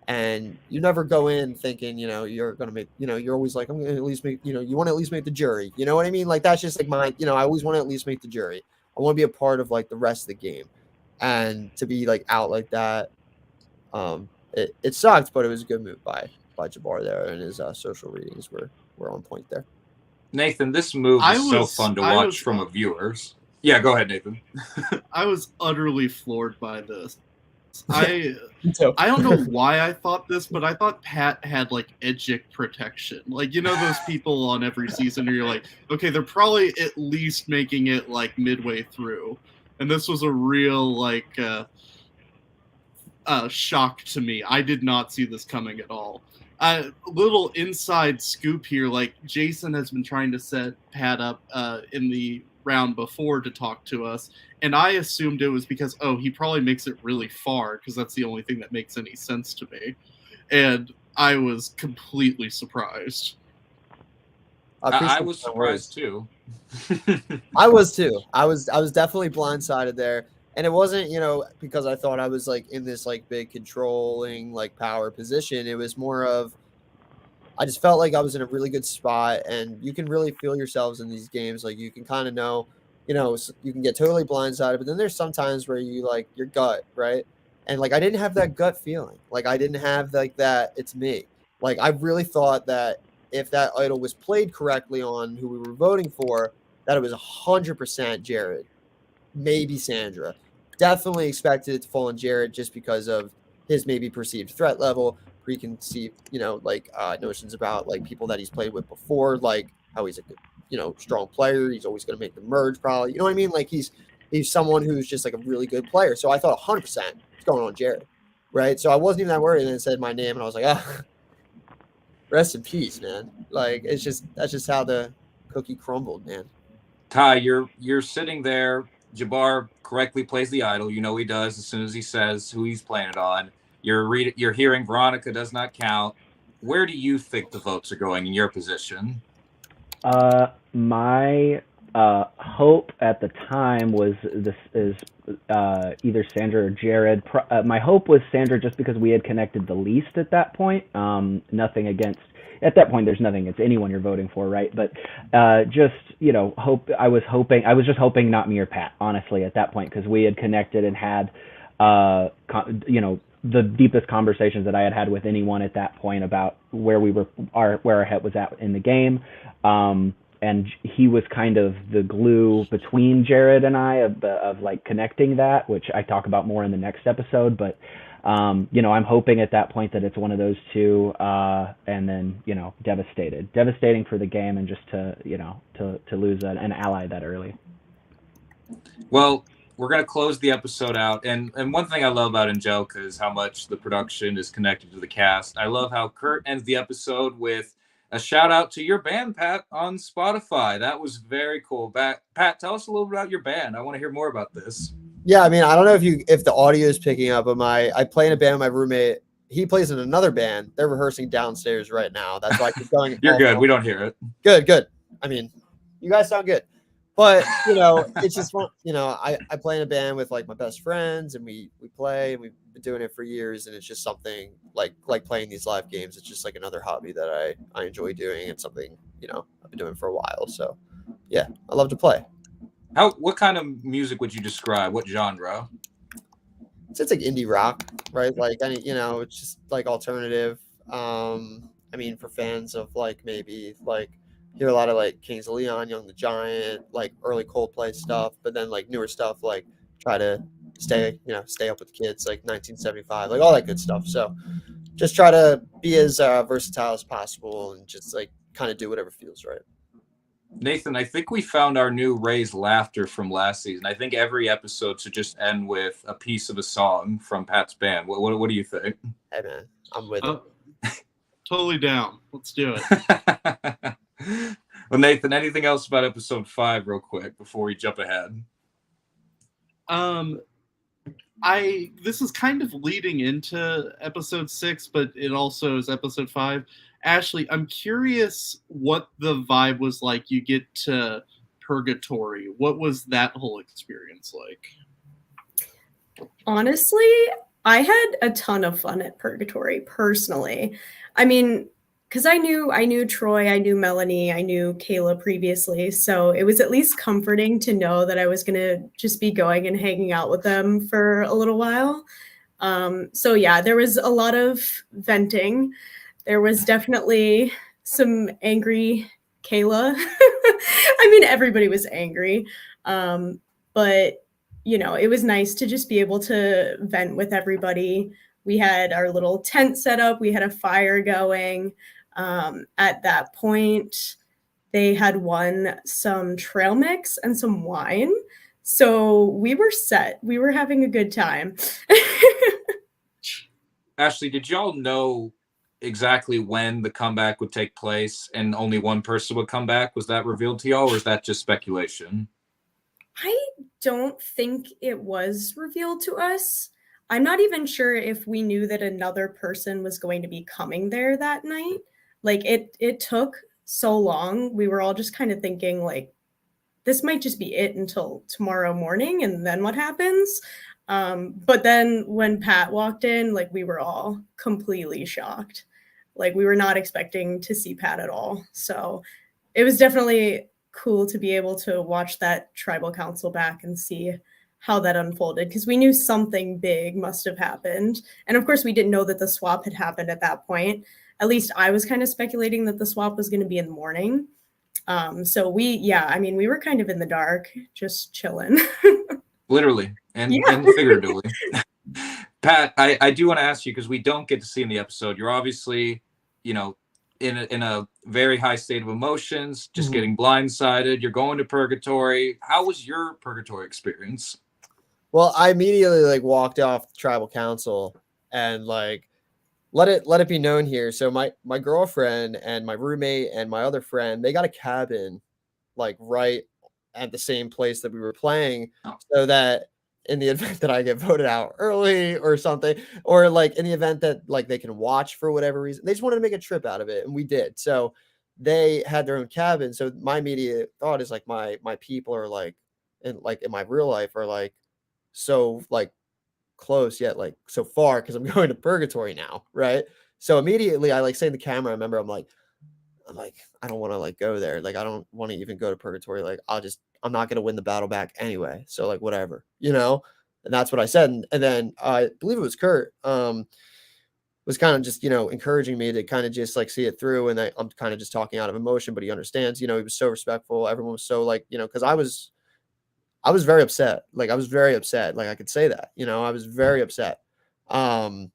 and you never go in thinking, you're going to make, you're always like, I'm going to at least make, you want to at least make the jury. You know what I mean? Like, that's just like my, I always want to at least make the jury. I want to be a part of like the rest of the game, and to be like out like that. It sucked, but it was a good move by Jabbar there, and his social readings were on point there. Nathan, this move is so fun to watch from a viewer's. Yeah, go ahead, Nathan. I was utterly floored by this. I don't know why I thought this, but I thought Pat had like Edgic protection. Like, those people on every season where you're like, okay, they're probably at least making it like midway through. And this was a real like shock to me. I did not see this coming at all. Little inside scoop here, like Jason has been trying to set Pat up in the round before to talk to us, and I assumed it was because he probably makes it really far, because that's the only thing that makes any sense to me, and I was completely surprised. I was surprised too. I was too. I was definitely blindsided there. And it wasn't, because I thought I was like in this like big controlling like power position. It was more of, I just felt like I was in a really good spot, and you can really feel yourselves in these games. Like you can kind of know, you can get totally blindsided, but then there's some times where you like your gut, right? And like, I didn't have that gut feeling. Like I didn't have like that. It's me. Like I really thought that if that idol was played correctly on who we were voting for, that it was 100% Jared, maybe Sandra. Definitely expected it to fall on Jared just because of his maybe perceived threat level, preconceived, notions about like people that he's played with before, like how he's a good, strong player. He's always going to make the merge probably. You know what I mean? Like he's someone who's just like a really good player. So I thought 100% it's going on Jared, right? So I wasn't even that worried. And then it said my name, and I was like, rest in peace, man. Like that's just how the cookie crumbled, man. Ty, you're sitting there. Jabbar correctly plays the idol. He does as soon as he says who he's playing it on. You're hearing Veronica does not count. Where do you think the votes are going in your position? My hope at the time was this is either Sandra or Jared. My hope was Sandra just because we had connected the least at that point. Nothing against. At that point, there's nothing against anyone you're voting for, right? But just hope. I was just hoping not me or Pat, honestly, at that point, because we had connected and had the deepest conversations that I had had with anyone at that point about where our head was at in the game. And he was kind of the glue between Jared and I of like connecting that, which I talk about more in the next episode. But, I'm hoping at that point that it's one of those two, and then, devastating for the game and just to lose an ally that early. Well, we're going to close the episode out. And one thing I love about Angelica is how much the production is connected to the cast. I love how Kurt ends the episode with a shout out to your band, Pat, on Spotify. That was very cool. Pat, tell us a little bit about your band. I want to hear more about this. Yeah, I mean, I don't know if the audio is picking up, but I play in a band with my roommate. He plays in another band. They're rehearsing downstairs right now. That's why I keep going. You're good. We don't hear it. Good. I mean, you guys sound good. But, it's just fun. I play in a band with like my best friends, and we play, and we've been doing it for years. And it's just something like playing these live games. It's just like another hobby that I enjoy doing, and something, I've been doing for a while. So yeah, I love to play. What kind of music would you describe? What genre? It's like indie rock, right? Like, it's just like alternative. I mean, for fans of like maybe like hear a lot of like Kings of Leon, Young the Giant, like early Coldplay stuff, but then like newer stuff, like try to stay up with the kids, like 1975, like all that good stuff. So just try to be as versatile as possible and just like kind of do whatever feels right. Nathan, I think we found our new raised laughter from last season. I think every episode should just end with a piece of a song from Pat's band. What do you think? Hey man, I'm with it. Totally down. Let's do it. Well, Nathan, anything else about episode 5 real quick before we jump ahead? This is kind of leading into episode 6, but it also is episode 5. Ashley, I'm curious what the vibe was like. You get to Purgatory. What was that whole experience like? Honestly, I had a ton of fun at Purgatory personally. I mean, because I knew Troy, I knew Melanie, I knew Kayla previously, so it was at least comforting to know that I was gonna just be going and hanging out with them for a little while. So yeah, there was a lot of venting. There was definitely some angry Kayla. I mean, everybody was angry, but it was nice to just be able to vent with everybody. We had our little tent set up. We had a fire going. At that point, they had won some trail mix and some wine. So we were set. We were having a good time. Ashley, did y'all know exactly when the comeback would take place and only one person would come back? Was that revealed to y'all, or is that just speculation? I don't think it was revealed to us. I'm not even sure if we knew that another person was going to be coming there that night. Like it took so long. We were all just kind of thinking like, this might just be it until tomorrow morning. And then what happens? But then when Pat walked in, like we were all completely shocked. Like we were not expecting to see Pat at all. So it was definitely cool to be able to watch that tribal council back and see how that unfolded, because we knew something big must have happened. And of course, we didn't know that the swap had happened at that point. At least I was kind of speculating that the swap was going to be in the morning. So we were kind of in the dark, just chilling. Literally and figuratively. Pat, I do want to ask you, because we don't get to see in the episode, you're obviously, in a very high state of emotions, just getting blindsided. You're going to Purgatory. How was your Purgatory experience? Well, I immediately walked off the tribal council and let it be known here. So my girlfriend and my roommate and my other friend, they got a cabin right at the same place that we were playing, so that in the event that I get voted out early or something, or in the event that they can watch for whatever reason, they just wanted to make a trip out of it, and we did. So they had their own cabin. So my immediate thought is like my people are like in my real life are like so like close yet like so far because I'm going to purgatory now, right? So immediately I like say in the camera, I remember I'm like, I don't want to like go there. Like I don't want to even go to purgatory. Like I'm not gonna win the battle back anyway. So like whatever, you know? And that's what I said. And then I believe it was Kurt, was kind of just, you know, encouraging me to kind of just like see it through. And I'm kind of just talking out of emotion, but he understands, you know, he was so respectful. Everyone was so like, you know, because I was very upset. Like I was very upset. Like I could say that, you know, I was very upset. And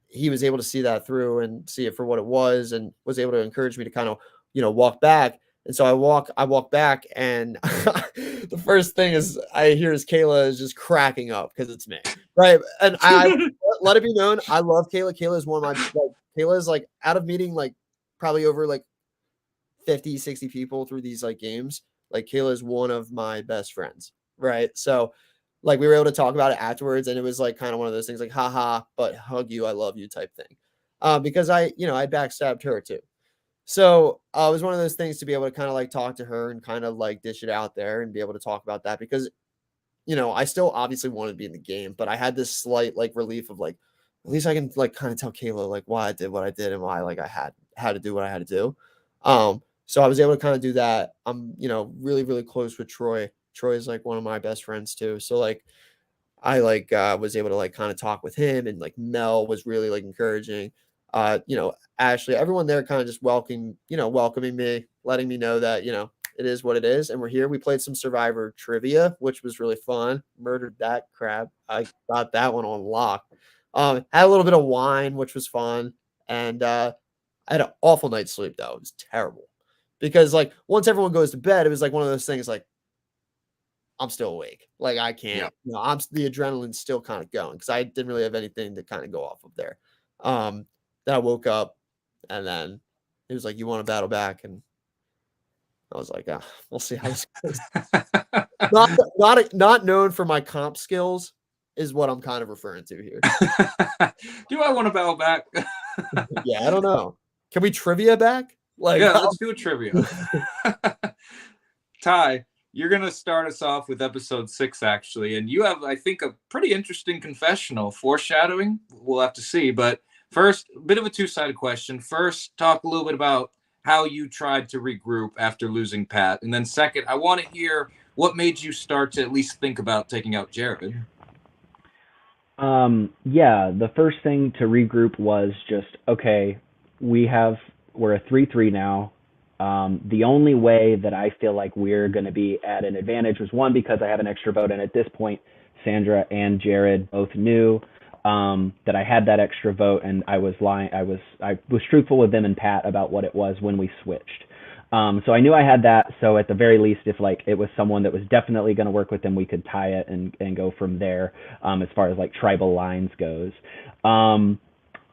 he was able to see that through and see it for what it was, and was able to encourage me to kind of, you know, walk back. And so I walk back, and the first thing is I hear is Kayla is just cracking up because it's me, right? And I let it be known, I love Kayla. Kayla is one of my like, Kayla is like out of meeting like probably over like 50, 60 people through these like games. Like Kayla is one of my best friends, right? So like we were able to talk about it afterwards, and it was like kind of one of those things like haha, but hug you, I love you type thing. Because I, you know, I backstabbed her too. So it was one of those things to be able to kind of like talk to her and kind of like dish it out there and be able to talk about that, because, you know, I still obviously wanted to be in the game, but I had this slight like relief of like, at least I can like kind of tell Kayla like why I did what I did and why like I had to do what I had to do. So I was able to kind of do that. I'm, you know, really, really close with Troy. Troy is like one of my best friends too. So like I like was able to like kind of talk with him, and like Mel was really like encouraging. You know, Ashley, everyone there kind of just welcoming me, letting me know that, you know, it is what it is. And we're here. We played some Survivor trivia, which was really fun. Murdered that crap. I got that one on lock. Had a little bit of wine, which was fun. And I had an awful night's sleep though. It was terrible. Because like once everyone goes to bed, it was like one of those things like I'm still awake. Like I can't, you know, the adrenaline's still kind of going because I didn't really have anything to kind of go off of there. Then I woke up, and then it was like, you want to battle back? And I was like, we'll see how this goes. not known for my comp skills is what I'm kind of referring to here. Do I want to battle back? Yeah, I don't know. Can we trivia back? Like, yeah, let's do a trivia. Ty, you're going to start us off with episode 6, actually. And you have, I think, a pretty interesting confessional. Foreshadowing, we'll have to see. But first, a bit of a two-sided question. First, talk a little bit about how you tried to regroup after losing Pat. And then second, I want to hear what made you start to at least think about taking out Jared. Yeah, the first thing to regroup was just, okay, we're a 3-3 now. The only way that I feel like we're going to be at an advantage was, one, because I have an extra vote, and at this point, Sandra and Jared both knew that I had that extra vote, and I was lying. I was truthful with them and Pat about what it was when we switched. So I knew I had that. So at the very least, if like it was someone that was definitely going to work with them, we could tie it and go from there. As far as like tribal lines goes.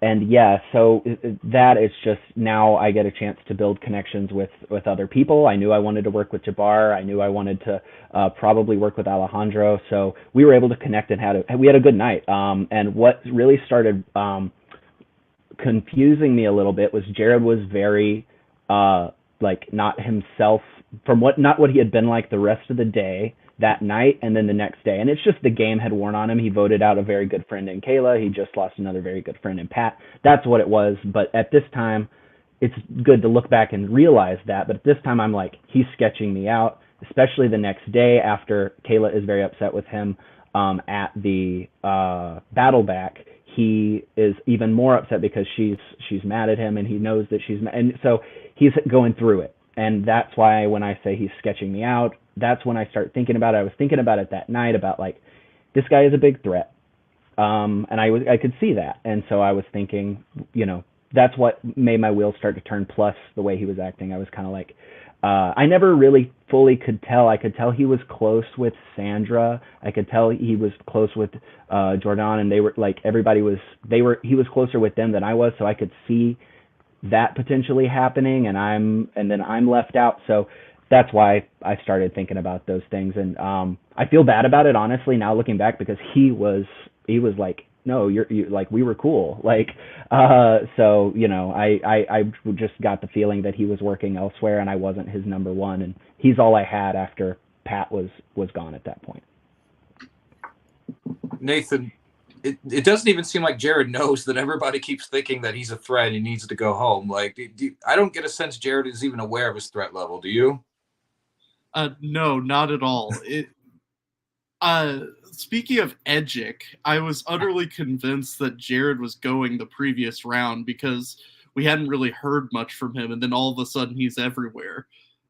And yeah, so that is just, now I get a chance to build connections with other people. I knew I wanted to work with Jabbar. I knew I wanted to probably work with Alejandro. So we were able to connect and we had a good night. And what really started confusing me a little bit was Jared was very like not himself not what he had been like the rest of the day, that night, and then the next day. And it's just the game had worn on him. He voted out a very good friend in Kayla. He just lost another very good friend in Pat. That's what it was. But at this time, it's good to look back and realize that. But at this time, I'm like, he's sketching me out, especially the next day after Kayla is very upset with him at the battle back. He is even more upset because she's mad at him, and he knows that she's mad. And so he's going through it. And that's why when I say he's sketching me out, that's when I start thinking about it. I was thinking about it that night about like, this guy is a big threat. And I could see that. And so I was thinking, you know, that's what made my wheels start to turn, plus the way he was acting. I was kind of like, I never really fully could tell. I could tell he was close with Sandra. I could tell he was close with Jordan, and they were like, he was closer with them than I was. So I could see that potentially happening, and then I'm left out. So that's why I started thinking about those things. And I feel bad about it, honestly, now looking back, because he was like no, you like we were cool. Like, so I just got the feeling that he was working elsewhere, and I wasn't his number one, and he's all I had after Pat was gone at that point. Nathan, it doesn't even seem like Jared knows that everybody keeps thinking that he's a threat and he needs to go home. Like, I don't get a sense Jared is even aware of his threat level. Do you? No, not at all. Speaking of Edgic, I was utterly convinced that Jared was going the previous round because we hadn't really heard much from him, and then all of a sudden he's everywhere.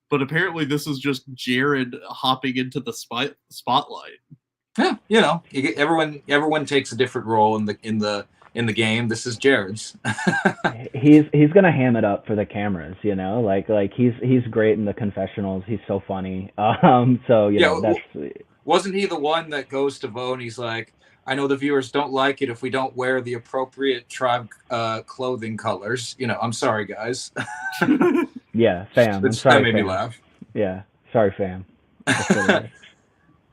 But apparently this is just Jared hopping into the spotlight. Yeah, everyone takes a different role in the game. This is Jared's. he's gonna ham it up for the cameras, like he's great in the confessionals. He's so funny. That's. Wasn't he the one that goes to vote and he's like, I know the viewers don't like it if we don't wear the appropriate tribe clothing colors. I'm sorry, guys. Yeah, fam. I'm sorry, that made fam. me laugh. Yeah, sorry, fam.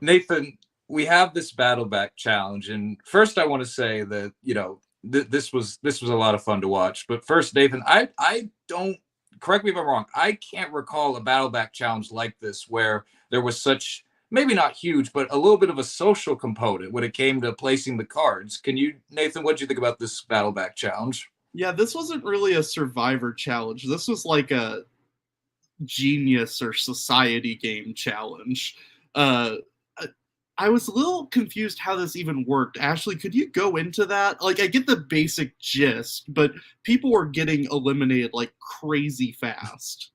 Nathan, we have this battle back challenge, and first I want to say that this was a lot of fun to watch. But first, Nathan, I don't, correct me if I'm wrong, I can't recall a battle back challenge like this where there was such, maybe not huge, but a little bit of a social component when it came to placing the cards. Nathan, what did you think about this battle back challenge? Yeah, this wasn't really a Survivor challenge. This was like a Genius or Society game challenge. I was a little confused how this even worked. Ashley, could you go into that? Like, I get the basic gist, but people were getting eliminated like crazy fast.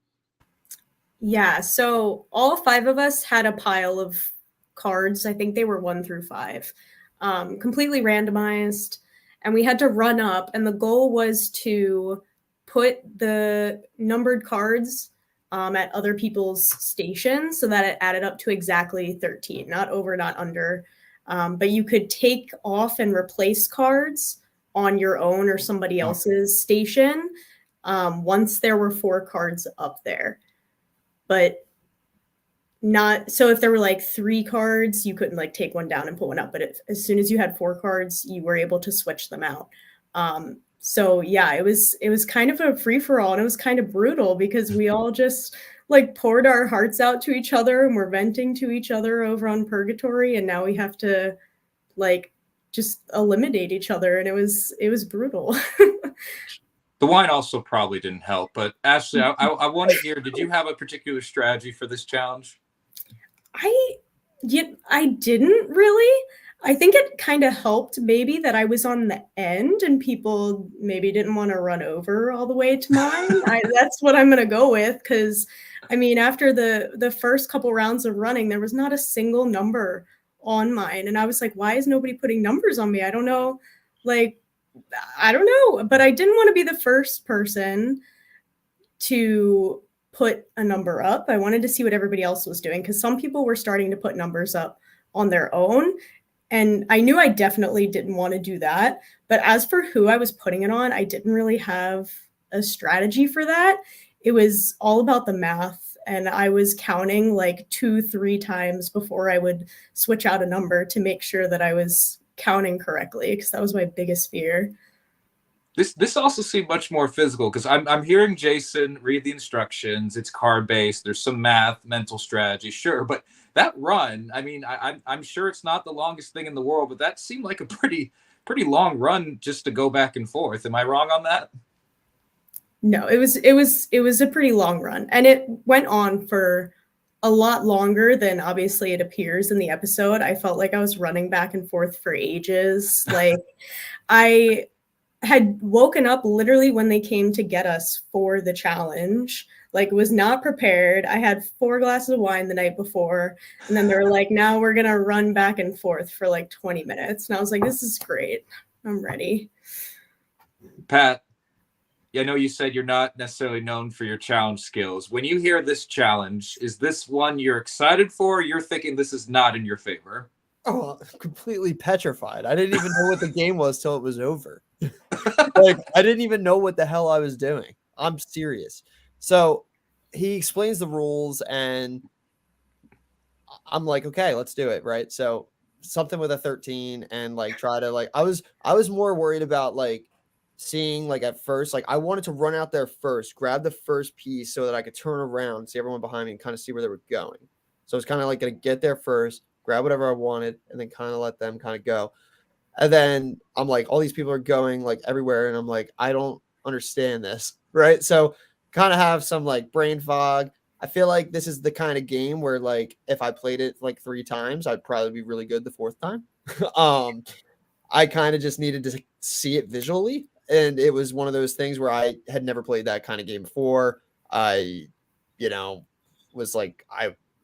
Yeah, so all 5 of us had a pile of cards. I think they were 1 through 5, completely randomized. And we had to run up, and the goal was to put the numbered cards at other people's stations so that it added up to exactly 13, not over, not under. But you could take off and replace cards on your own or somebody else's station once there were 4 cards up there. But not, so if there were like 3 cards, you couldn't like take one down and put one up. But as soon as you had 4 cards, you were able to switch them out. So yeah, it was kind of a free for all, and it was kind of brutal because we all just like poured our hearts out to each other and we're venting to each other over on Purgatory, and now we have to like just eliminate each other, and it was brutal. The wine also probably didn't help, but Ashley, I want to hear, did you have a particular strategy for this challenge? I didn't really. I think it kind of helped maybe that I was on the end and people maybe didn't want to run over all the way to mine. That's what I'm going to go with, because I mean, after the first couple rounds of running, there was not a single number on mine. And I was like, why is nobody putting numbers on me? I don't know. Like, I don't know. But I didn't want to be the first person to put a number up. I wanted to see what everybody else was doing, because some people were starting to put numbers up on their own. And I knew I definitely didn't want to do that. But as for who I was putting it on, I didn't really have a strategy for that. It was all about the math. And I was counting like 2-3 times before I would switch out a number to make sure that I was counting correctly, because that was my biggest fear. This also seemed much more physical, because I'm hearing Jason read the instructions. It's card based. There's some math, mental strategy, sure, but that run, I mean, I'm sure it's not the longest thing in the world, but that seemed like a pretty long run just to go back and forth. Am I wrong on that? No, it was a pretty long run, and it went on for a lot longer than obviously it appears in the episode. I felt like I was running back and forth for ages. Like I had woken up literally when they came to get us for the challenge, like was not prepared. I had 4 glasses of wine the night before, and then they were like, now we're gonna run back and forth for like 20 minutes. And I was like, this is great. I'm ready. Pat, I know you said you're not necessarily known for your challenge skills. When you hear this challenge, is this one you're excited for, or you're thinking this is not in your favor? Oh, completely petrified. I didn't even know what the game was till it was over. Like, I didn't even know what the hell I was doing. I'm serious. So he explains the rules, and I'm like, okay, let's do it. Right. So something with a 13 and like try to like I was more worried about like seeing like at first like I wanted to run out there first, grab the first piece so that I could turn around, see everyone behind me and kind of see where they were going. So I was kind of like going to get there first, grab whatever I wanted, and then kind of let them kind of go. And then I'm like, all these people are going like everywhere, and I'm like, I don't understand this, right? So kind of have some like brain fog. I feel like this is the kind of game where like if I played it like 3 times, I'd probably be really good the 4th time. I kind of just needed to see it visually, and it was one of those things where I had never played that kind of game before. I, you know, was like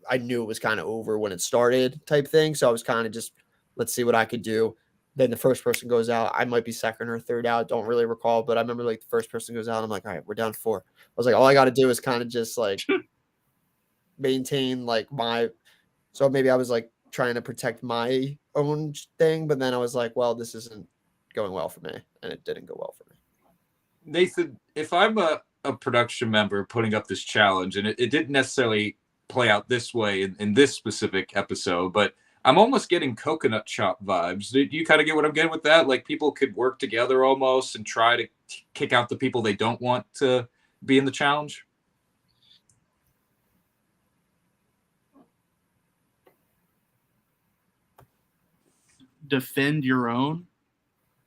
I knew it was kind of over when it started type thing, so I was kind of just let's see what I could do. Then the first person goes out. I might be second or third out. Don't really recall, but I remember like the first person goes out. I'm like, all right, we're down 4. I was like, all I got to do is kind of just like maintain like my. So maybe I was like trying to protect my own thing, but then I was like, well, this isn't going well for me, and it didn't go well for me. Nathan, if I'm a production member putting up this challenge, and it didn't necessarily play out this way in this specific episode, but I'm almost getting coconut chop vibes. Do you kind of get what I'm getting with that? Like people could work together almost and try to kick out the people they don't want to be in the challenge? Defend your own?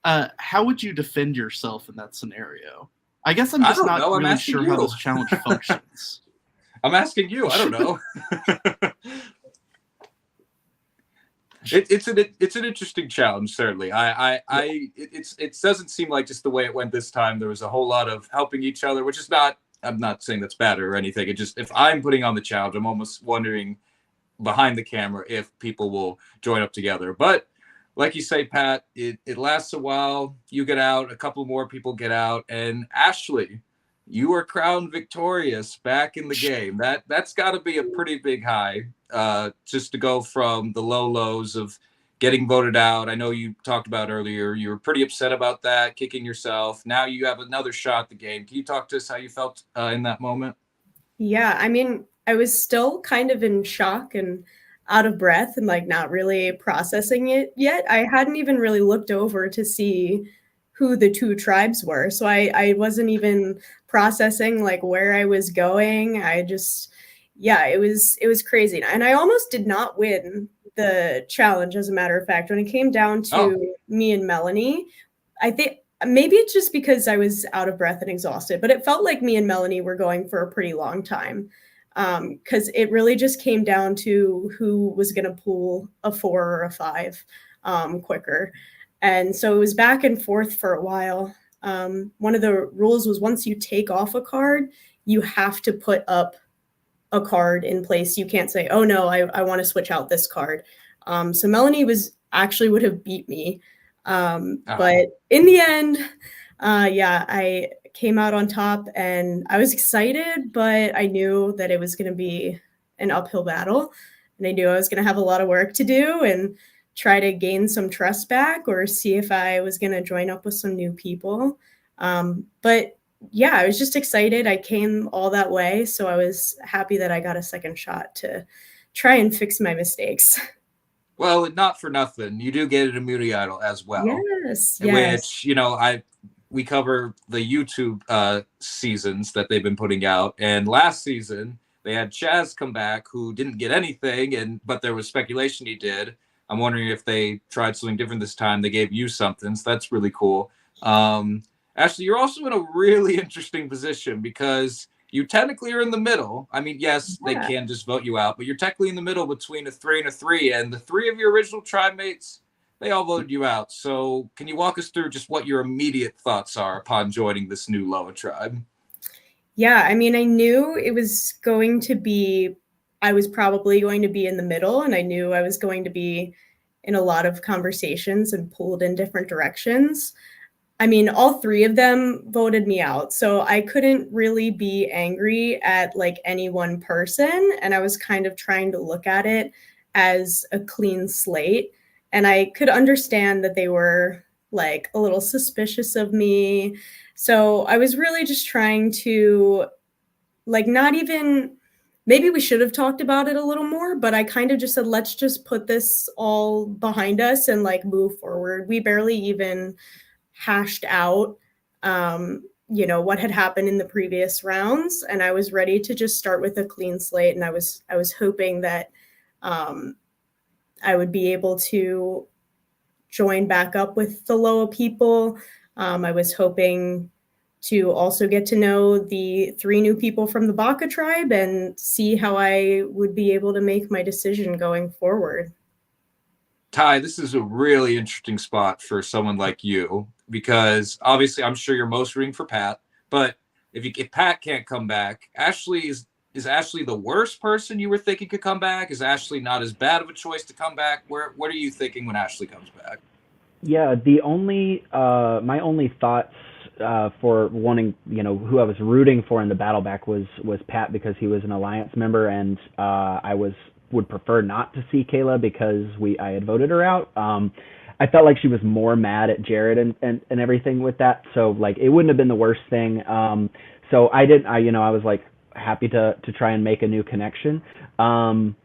How would you defend yourself in that scenario? I guess I'm just not really sure how this challenge functions. I'm asking you. I don't know. It's an interesting challenge, certainly. It doesn't seem like just the way it went this time. There was a whole lot of helping each other, which is not. I'm not saying that's bad or anything. It just if I'm putting on the challenge, I'm almost wondering behind the camera if people will join up together. But like you say, Pat, it lasts a while. You get out, a couple more people get out, and Ashley, you were crowned victorious back in the game. That's got to be a pretty big high, just to go from the low lows of getting voted out. I know you talked about earlier, you were pretty upset about that, kicking yourself. Now you have another shot at the game. Can you talk to us how you felt in that moment? Yeah, I mean, I was still kind of in shock and out of breath and like not really processing it yet. I hadn't even really looked over to see who the 2 tribes were. So I wasn't even processing like where I was going. I just, yeah, it was crazy. And I almost did not win the challenge, as a matter of fact. When it came down to me and Melanie, I think maybe it's just because I was out of breath and exhausted, but it felt like me and Melanie were going for a pretty long time. Because it really just came down to who was going to pull a 4 or a 5 quicker. And so it was back and forth for a while. One of the rules was once you take off a card, you have to put up a card in place. You can't say, oh no, I want to switch out this card. So Melanie would have beat me. But in the end, I came out on top and I was excited, but I knew that it was going to be an uphill battle. And I knew I was going to have a lot of work to do and try to gain some trust back or see if I was going to join up with some new people. But yeah, I was just excited. I came all that way. So I was happy that I got a second shot to try and fix my mistakes. Well, not for nothing, you do get an immunity idol as well. Yes. Which, we cover the YouTube seasons that they've been putting out. And last season, they had Chaz come back who didn't get anything, but there was speculation he did. I'm wondering if they tried something different this time. They gave you something, so that's really cool. Ashley, you're also in a really interesting position because you technically are in the middle. I mean, yes, they can just vote you out, but you're technically in the middle between a 3 and a 3. And the 3 of your original tribe mates, they all voted you out. So can you walk us through just what your immediate thoughts are upon joining this new Loa tribe? Yeah, I mean, I knew it was going to be, I was probably going to be in the middle, and I knew I was going to be in a lot of conversations and pulled in different directions. I mean, all 3 of them voted me out, so I couldn't really be angry at like any one person, and I was kind of trying to look at it as a clean slate, and I could understand that they were like a little suspicious of me. So I was really just trying to like not even maybe we should have talked about it a little more, but I kind of just said, let's just put this all behind us and like move forward. We barely even hashed out, what had happened in the previous rounds. And I was ready to just start with a clean slate. And I was hoping that I would be able to join back up with the Loa people. I was hoping to also get to know the 3 new people from the Baka tribe and see how I would be able to make my decision going forward. Ty, this is a really interesting spot for someone like you, because obviously I'm sure you're most rooting for Pat, but if Pat can't come back, Ashley is Ashley the worst person you were thinking could come back? Is Ashley not as bad of a choice to come back? What are you thinking when Ashley comes back? Yeah, the only my only thoughts for wanting, who I was rooting for in the battle back was Pat, because he was an alliance member, and I would prefer not to see Kayla because I had voted her out. I felt like she was more mad at Jared and everything with that, so like it wouldn't have been the worst thing. So I was like happy to try and make a new connection.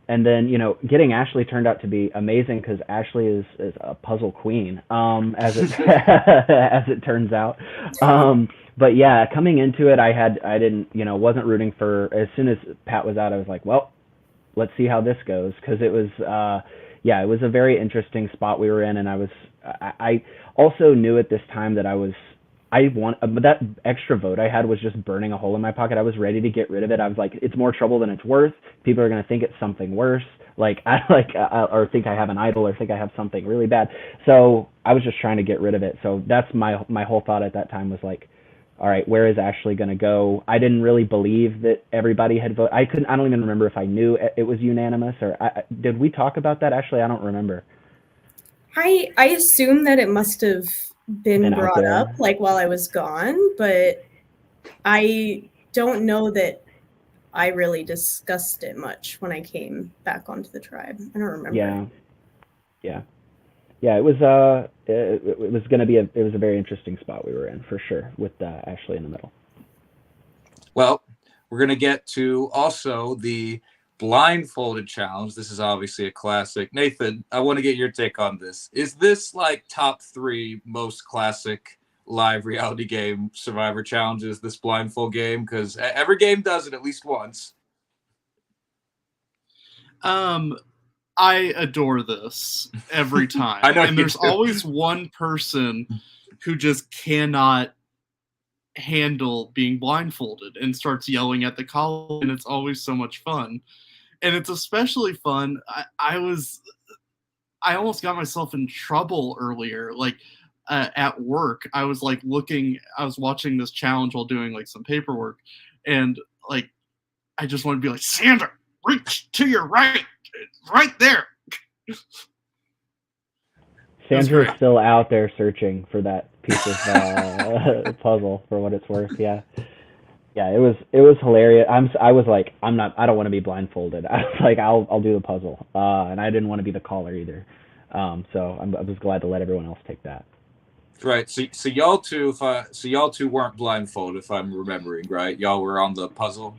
And then, getting Ashley turned out to be amazing, because Ashley is a puzzle queen, as it as it turns out. But yeah, coming into it, wasn't rooting for. As soon as Pat was out, I was like, well, let's see how this goes, because it was it was a very interesting spot we were in, and I also knew at this time that but that extra vote I had was just burning a hole in my pocket. I was ready to get rid of it. I was like, it's more trouble than it's worth. People are going to think it's something worse. Or think I have an idol, or think I have something really bad. So I was just trying to get rid of it. So that's my whole thought at that time was like, all right, where is Ashley going to go? I didn't really believe that everybody had voted. I don't even remember if I knew it was unanimous, or did we talk about that, Ashley? I don't remember. I assume that it must have been brought up like while I was gone, but I don't know that I really discussed it much when I came back onto the tribe. I don't remember. Yeah. It was it was a very interesting spot we were in, for sure, with Ashley in the middle. Well, we're gonna get to also the blindfolded challenge. This is obviously a classic. Nathan, I want to get your take on this. Is this like top 3 most classic live reality game Survivor challenges, this blindfold game? Because every game does it at least once. I adore this every time. I know, and there's always one person who just cannot handle being blindfolded and starts yelling at the collar, and it's always so much fun. And it's especially fun. I almost got myself in trouble earlier, like at work. I was watching this challenge while doing like some paperwork, and like I just want to be like, Sandra, reach to your right there. Sandra's still out there searching for that piece of puzzle, for what it's worth. Yeah, it was hilarious. I was like, I don't want to be blindfolded. I was like, I'll do the puzzle, and I didn't want to be the caller either. So I was glad to let everyone else take that. Right. So y'all two weren't blindfolded, if I'm remembering right. Y'all were on the puzzle.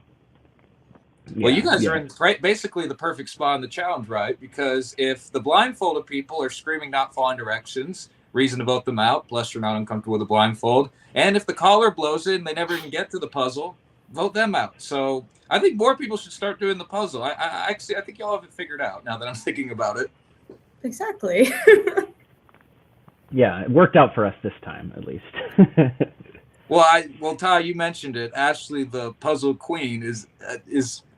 Well, you guys are in basically the perfect spot in the challenge, right? Because if the blindfolded people are screaming not following directions, reason to vote them out, plus you're not uncomfortable with a blindfold. And if the caller blows it and they never even get to the puzzle, vote them out. So I think more people should start doing the puzzle. I think y'all have it figured out now that I'm thinking about it. Exactly. Yeah, it worked out for us this time, at least. Well, Ty, you mentioned it. Ashley, the puzzle queen, is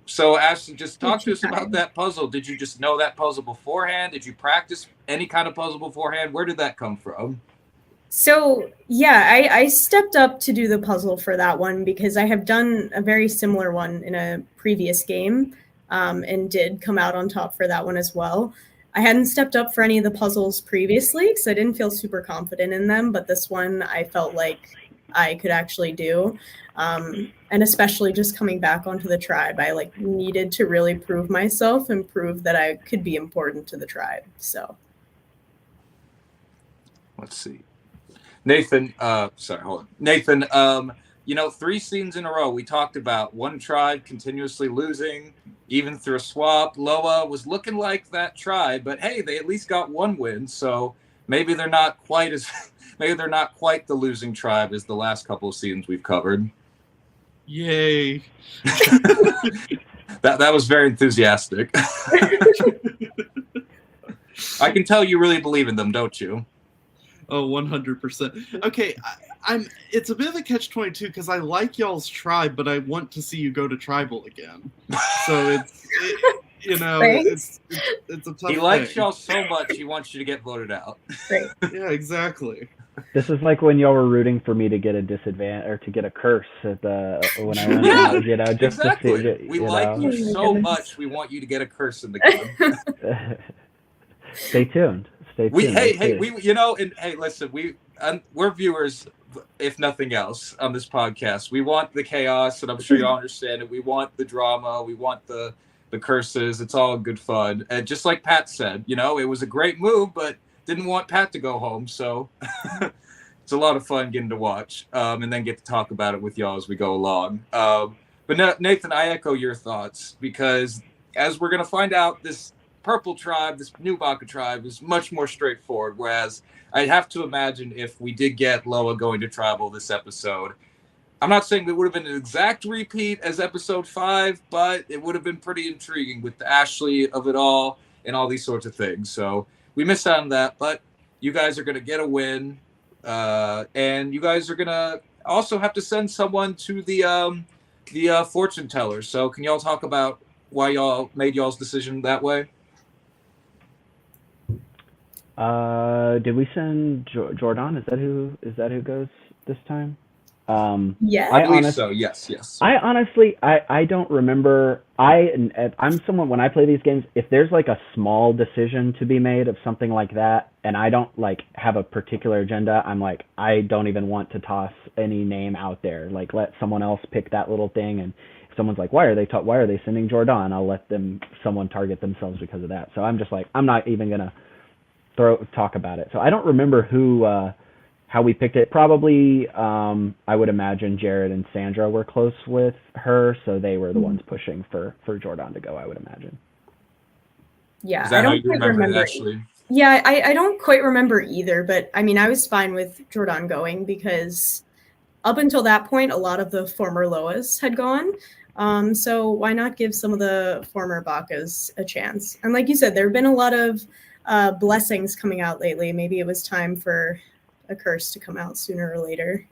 so. Ashley, just talk to us about that puzzle. Did you just know that puzzle beforehand? Did you practice any kind of puzzle beforehand? Where did that come from? So yeah, I stepped up to do the puzzle for that one because I have done a very similar one in a previous game, and did come out on top for that one as well. I hadn't stepped up for any of the puzzles previously because I didn't feel super confident in them, but this one I felt like I could actually do. And especially just coming back onto the tribe, I needed to really prove myself and prove that I could be important to the tribe. So let's see. Nathan, sorry, hold on. Nathan, 3 seasons in a row, we talked about one tribe continuously losing, even through a swap. Loa was looking like that tribe, but hey, they at least got one win, so maybe they're not quite the losing tribe as the last couple of seasons we've covered. Yay. That was very enthusiastic. I can tell you really believe in them, don't you? Oh, 100%. Okay, it's a bit of a catch-22 because I like y'all's tribe, but I want to see you go to tribal again. So it's a tough thing. He likes y'all so much, he wants you to get voted out. Great. Yeah, exactly. This is like when y'all were rooting for me to get a disadvantage or to get a curse when I went out, just exactly. to see. We like you so much, we want you to get a curse in the game. Stay tuned. Listen, we're viewers, if nothing else, on this podcast. We want the chaos, and I'm sure y'all understand it. We want the drama. We want the curses. It's all good fun. And just like Pat said, it was a great move, but didn't want Pat to go home. So it's a lot of fun getting to watch and then get to talk about it with y'all as we go along. But Nathan, I echo your thoughts because as we're going to find out, this purple tribe, this new Baka tribe, is much more straightforward. Whereas I'd have to imagine if we did get Loa going to tribal this episode, I'm not saying it would have been an exact repeat as episode 5, but it would have been pretty intriguing with the Ashley of it all and all these sorts of things. So we missed out on that, but you guys are going to get a win. And you guys are going to also have to send someone to the fortune teller. So can y'all talk about why y'all made y'all's decision that way? Did we send Jordan? Is that who goes this time? Yeah, I believe so. Yes. I honestly, I don't remember. I'm someone, when I play these games, if there's like a small decision to be made of something like that, and I don't like have a particular agenda, I'm like, I don't even want to toss any name out there. Like, let someone else pick that little thing. And if someone's like, why are they sending Jordan? I'll let someone target themselves because of that. So I'm just like, I'm not even gonna talk about it. So I don't remember how we picked it. Probably, I would imagine Jared and Sandra were close with her, so they were the ones pushing for Jordan to go, I would imagine. Yeah, Is that I don't how you quite remember it, remember. Ashley? Yeah, I don't quite remember either, but I mean, I was fine with Jordan going because up until that point, a lot of the former Loas had gone. So why not give some of the former Bakas a chance? And like you said, there have been a lot of blessings coming out lately. Maybe it was time for a curse to come out sooner or later.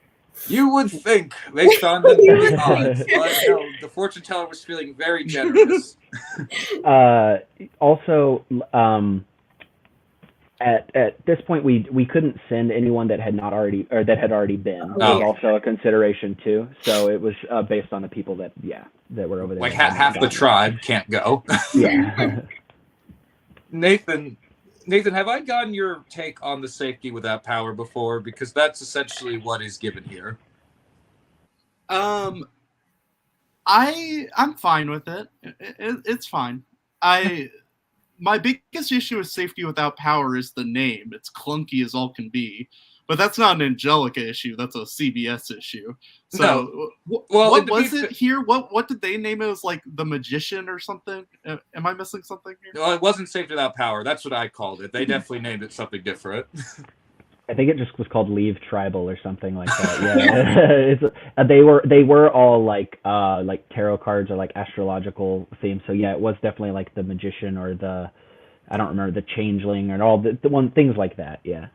You would think, based on the odds, but no, the fortune teller was feeling very generous. Also, at this point, we couldn't send anyone that had already been. That was also a consideration too. So it was based on the people that were over there. Like half the tribe can't go. Yeah. Nathan, have I gotten your take on the safety without power before? Because that's essentially what is given here. I'm fine with it. It's fine. My biggest issue with safety without power is the name. It's clunky as all can be. But that's not an Angelica issue. That's a CBS issue. So, what was it here? What did they name it? It was like the Magician or something? Am I missing something here? Well, it wasn't Safe Without Power. That's what I called it. They definitely named it something different. I think it just was called Leave Tribal or something like that. Yeah, they were all like tarot cards or like astrological themes. So yeah, it was definitely like the Magician or I don't remember, the Changeling or all the things like that. Yeah.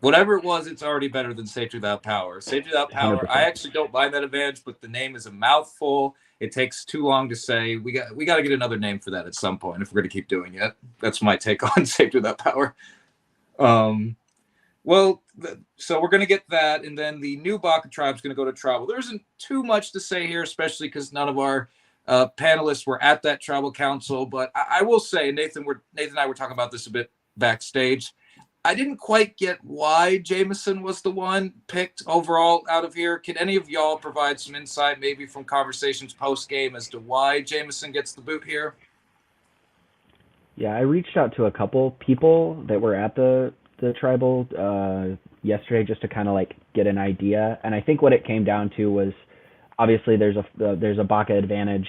Whatever it was, it's already better than Safety Without Power. Safety Without Power, 100%. I actually don't mind that advantage, but the name is a mouthful. It takes too long to say. We got to get another name for that at some point if we're going to keep doing it. That's my take on Safety Without Power. So we're going to get that, and then the new Baka tribe is going to go to tribal. There isn't too much to say here, especially because none of our panelists were at that tribal council, but I will say, Nathan and I were talking about this a bit backstage. I didn't quite get why Jameson was the one picked overall out of here. Can any of y'all provide some insight, maybe from conversations post-game, as to why Jameson gets the boot here? Yeah, I reached out to a couple people that were at the tribal yesterday just to kind of like get an idea. And I think what it came down to was obviously there's a Baka advantage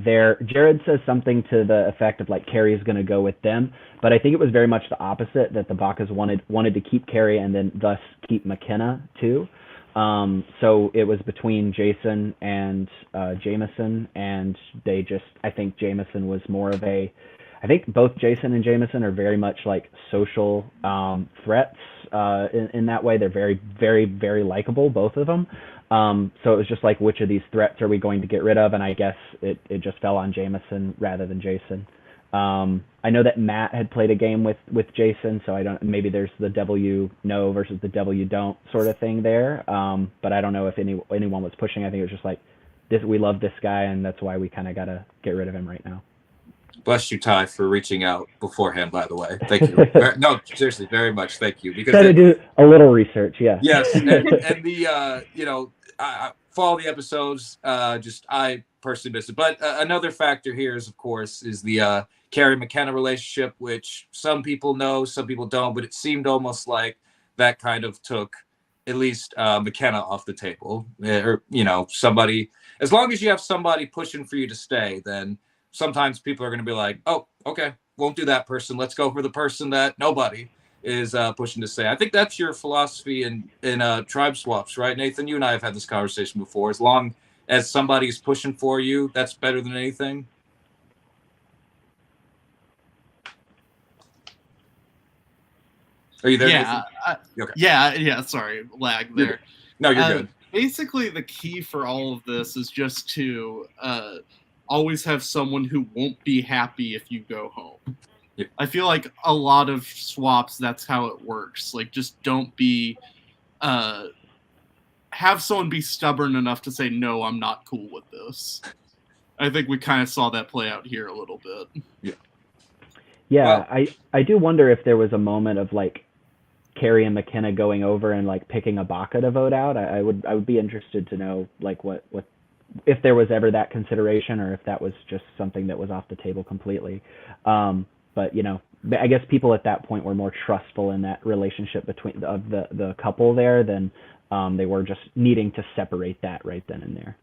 there. Jared says something to the effect of like Carrie's going to go with them, but I think it was very much the opposite, that the Bakas wanted to keep Carrie and then thus keep McKenna too. So it was between Jason and Jameson, and I think Jameson was more of I think both Jason and Jameson are very much like social threats in that way. They're very, very, very likable, both of them. So it was just like, which of these threats are we going to get rid of? And I guess it just fell on Jameson rather than Jason. I know that Matt had played a game with Jason, so maybe there's the W know versus the W don't sort of thing there. But I don't know if anyone was pushing. I think it was just like, we love this guy, and that's why we kind of got to get rid of him right now. Bless you, Ty, for reaching out beforehand, by the way. Thank you. No, seriously, very much. Thank you. Because try to do a little research, yeah. Yes, and the, I follow the episodes, I personally miss it. But another factor here is, of course, the Carrie McKenna relationship, which some people know, some people don't, but it seemed almost like that kind of took at least McKenna off the table. Or, somebody, as long as you have somebody pushing for you to stay, then sometimes people are going to be like, oh, okay, won't do that person. Let's go for the person that nobody is pushing to stay. I think that's your philosophy in tribe swaps, right, Nathan? You and I have had this conversation before. As long as somebody's pushing for you, that's better than anything. Are you there? Yeah. Okay. Yeah. Sorry, lag there. No, you're good. Basically, the key for all of this is just to always have someone who won't be happy if you go home. Yeah. I feel like a lot of swaps, that's how it works. Like, just don't be, have someone be stubborn enough to say, no, I'm not cool with this. I think we kind of saw that play out here a little bit. Yeah. Yeah, well, I do wonder if there was a moment of like Carrie and McKenna going over and like picking a Baka to vote out. I would be interested to know like what if there was ever that consideration, or if that was just something that was off the table completely. But I guess people at that point were more trustful in that relationship between the couple there than they were just needing to separate that right then and there.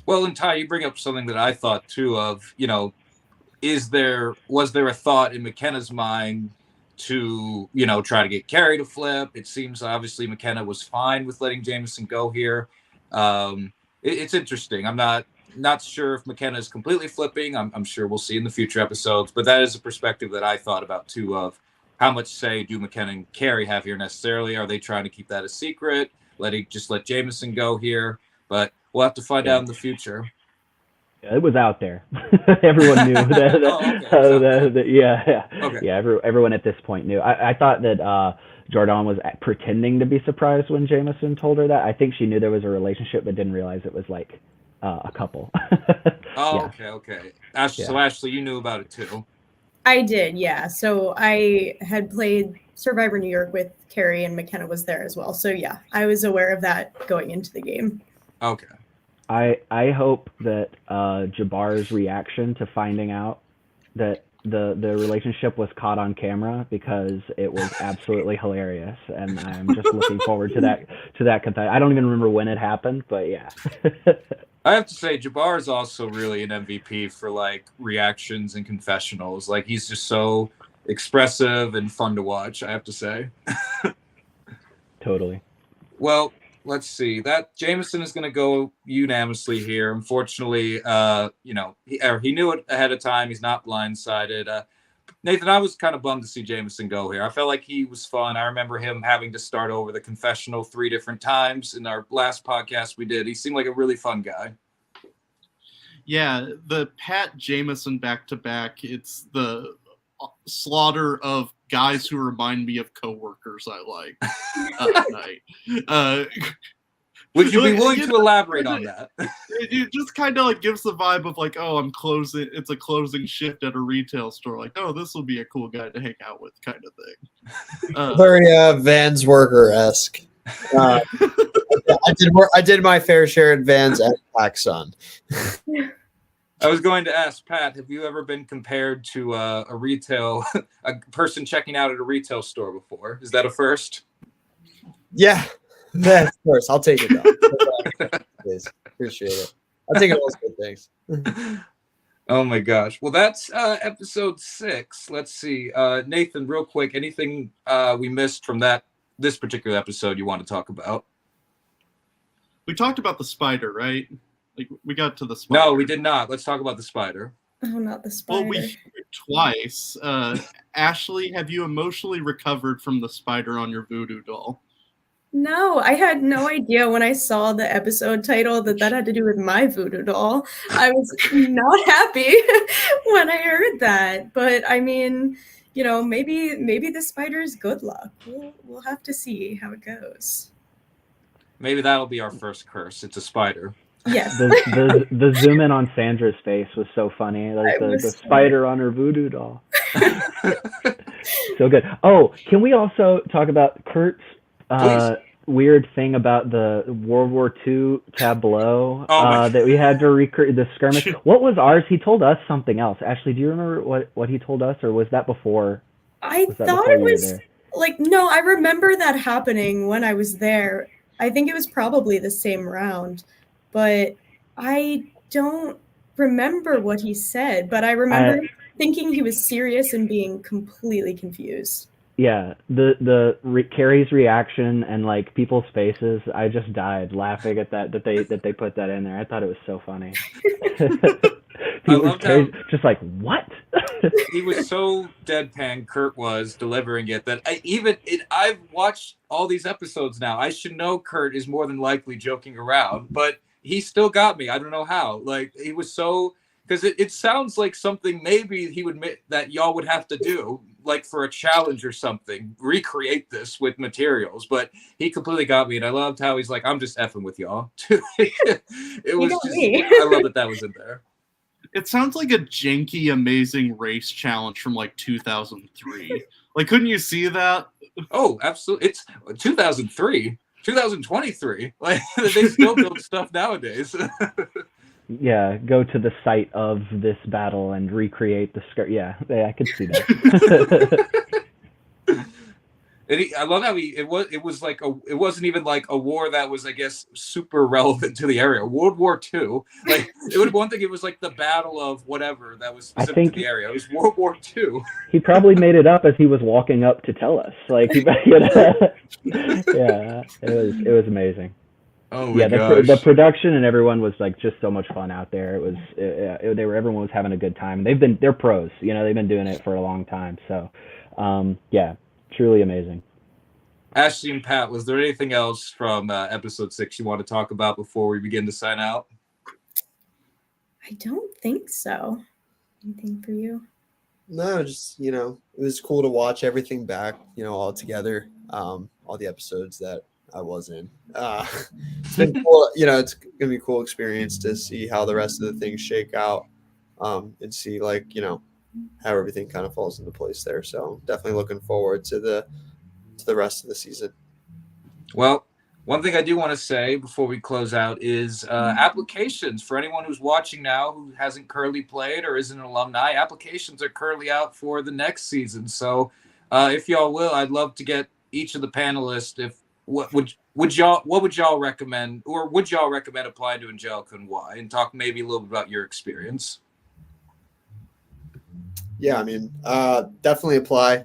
Well, and Ty, you bring up something that I thought too of, was there a thought in McKenna's mind to, try to get Carrie to flip? It seems obviously McKenna was fine with letting Jameson go here. It's interesting. I'm not sure if McKenna is completely flipping. I'm sure we'll see in the future episodes, but that is a perspective that I thought about too, of how much say do McKenna and Carrie have here necessarily? Are they trying to keep that a secret? Let Jameson go here? But we'll have to find out in the future. It was out there. Everyone knew that. Everyone at this point knew. I thought that Jordan was pretending to be surprised when Jameson told her that. I think she knew there was a relationship, but didn't realize it was like a couple. Okay. Ashley, So Ashley, you knew about it too. I did, yeah. So I had played Survivor New York with Carrie, and McKenna was there as well. So yeah, I was aware of that going into the game. Okay. I hope that Jabbar's reaction to finding out that the relationship was caught on camera, because it was absolutely hilarious, and I'm just looking forward to that. I don't even remember when it happened, but yeah. I have to say, Jabbar is also really an MVP for like reactions and confessionals. Like, he's just so expressive and fun to watch, I have to say. Totally. Well, let's see. That Jameson is going to go unanimously here. Unfortunately, he knew it ahead of time. He's not blindsided. Nathan, I was kind of bummed to see Jameson go here. I felt like he was fun. I remember him having to start over the confessional 3 different times in our last podcast we did. He seemed like a really fun guy. Yeah, the Pat Jameson back-to-back, it's the slaughter of guys who remind me of coworkers I like. Would you be willing to elaborate on that? It just kind of like gives the vibe of like, oh, it's a closing shift at a retail store. Like, oh, this will be a cool guy to hang out with, kind of thing. Very Vans worker-esque. I did my fair share at Vans and PacSun. I was going to ask, Pat, have you ever been compared to a person checking out at a retail store before? Is that a first? Yeah, of course. I'll take it though. It appreciate it. I think it was good things. Oh my gosh. Well, that's episode 6. Let's see. Nathan, real quick, anything we missed from this particular episode you want to talk about? We talked about the spider, right? Like we got to the spider. No, we did not. Let's talk about the spider. Oh, not the spider. Well, we hear it twice. Ashley, have you emotionally recovered from the spider on your voodoo doll? No, I had no idea when I saw the episode title that had to do with my voodoo doll. I was not happy when I heard that. But I mean, maybe the spider's good luck. We'll have to see how it goes. Maybe that'll be our first curse. It's a spider. Yes. The zoom in on Sandra's face was so funny. Like the spider on her voodoo doll. So good. Oh, can we also talk about Kurt's weird thing about the World War II tableau that we had to recreate the skirmish? What was ours? He told us something else. Ashley, do you remember what he told us, or was that before? I thought it was like, no, I remember that happening when I was there. I think it was probably the same round, but I don't remember what he said. But I remember thinking he was serious and being completely confused. Yeah, Carrie's reaction and like people's faces, I just died laughing at that they put that in there. I thought it was so funny. I loved how just like, what? He was so deadpan, Kurt was delivering it, that I've watched all these episodes now. I should know Kurt is more than likely joking around, but he still got me. I don't know how. Like, he was so, because it sounds like something maybe he would that y'all would have to do, like for a challenge or something, recreate this with materials. But he completely got me, and I loved how he's like, I'm just effing with y'all. It was just, I love that was in there. It sounds like a janky Amazing Race challenge from like 2003. Like, couldn't you see that? Oh, absolutely. It's 2003, 2023. Like, they still build stuff nowadays. Yeah, go to the site of this battle and recreate the skirt. Yeah, I could see that. I love how it wasn't even like a war that was, I guess, super relevant to the area. World War II, like it would one thing. It was like the battle of whatever that was specific to the area. It was World War II. He probably made it up as he was walking up to tell us. Like, yeah, it was amazing. Oh my gosh. The production and everyone was like just so much fun out there. It was everyone was having a good time. They're pros. They've been doing it for a long time. So, yeah. Truly amazing. Ashley and Pat, was there anything else from episode 6 you want to talk about before we begin to sign out? I don't think so. Anything for you? No, just, it was cool to watch everything back, all together, all the episodes that I was in. It's been cool. It's going to be a cool experience to see how the rest of the things shake out, and see, like, how everything kind of falls into place there. So definitely looking forward to the rest of the season. Well, one thing I do want to say before we close out is applications for anyone who's watching now who hasn't currently played or isn't an alumni. Applications are currently out for the next season. So if y'all will, I'd love to get each of the panelists. What would y'all recommend, or would y'all recommend applying to Angelica and why? And talk maybe a little bit about your experience. Yeah, I mean, definitely apply.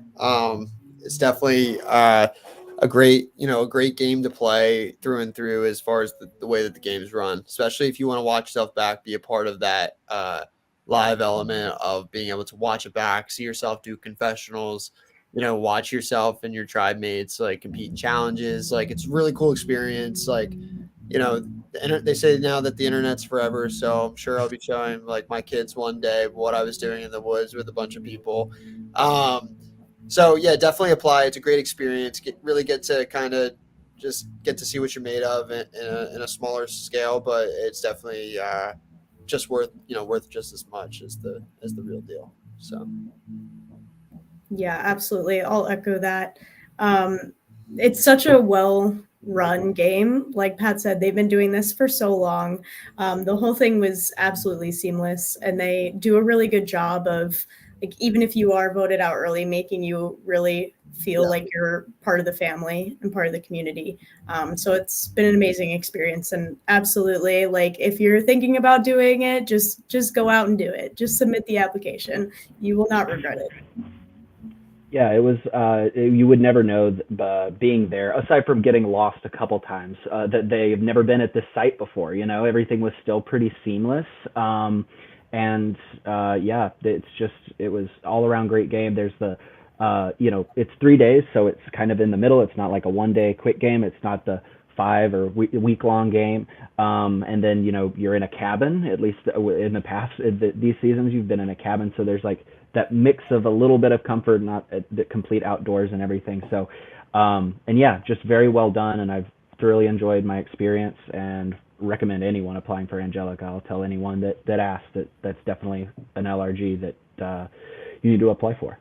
It's definitely a great game to play through and through as far as the way that the game's run, especially if you want to watch yourself back, be a part of that live element of being able to watch it back, see yourself do confessionals, watch yourself and your tribe mates like compete in challenges. Like, it's a really cool experience. Like, they say now that the internet's forever, so I'm sure I'll be showing like my kids one day what I was doing in the woods with a bunch of people. So yeah, definitely apply. It's a great experience. Really get to kind of just get to see what you're made of in a smaller scale, but it's definitely just worth just as much as the real deal. So yeah, absolutely. I'll echo that. It's such a well-run game. Like Pat said, they've been doing this for so long. The whole thing was absolutely seamless, and they do a really good job of, like, even if you are voted out early, making you really feel like you're part of the family and part of the community. So it's been an amazing experience, and absolutely, like if you're thinking about doing it, just go out and do it. Just submit the application. You will not regret it. Yeah, it was. You would never know being there, aside from getting lost a couple times, that they've never been at this site before. You know, everything was still pretty seamless. And yeah, it was all around great game. There's the, you know, it's 3 days, so it's kind of in the middle. It's not like a 1-day quick game. It's not the 5 or week long game. And then, you know, you're in a cabin, at least in the past, these seasons, you've been in a cabin. So there's like that mix of a little bit of comfort, not the complete outdoors and everything. So, and yeah, just very well done. And I've thoroughly enjoyed my experience and recommend anyone applying for Angelica. I'll tell anyone that asks that's definitely an LRG that you need to apply for.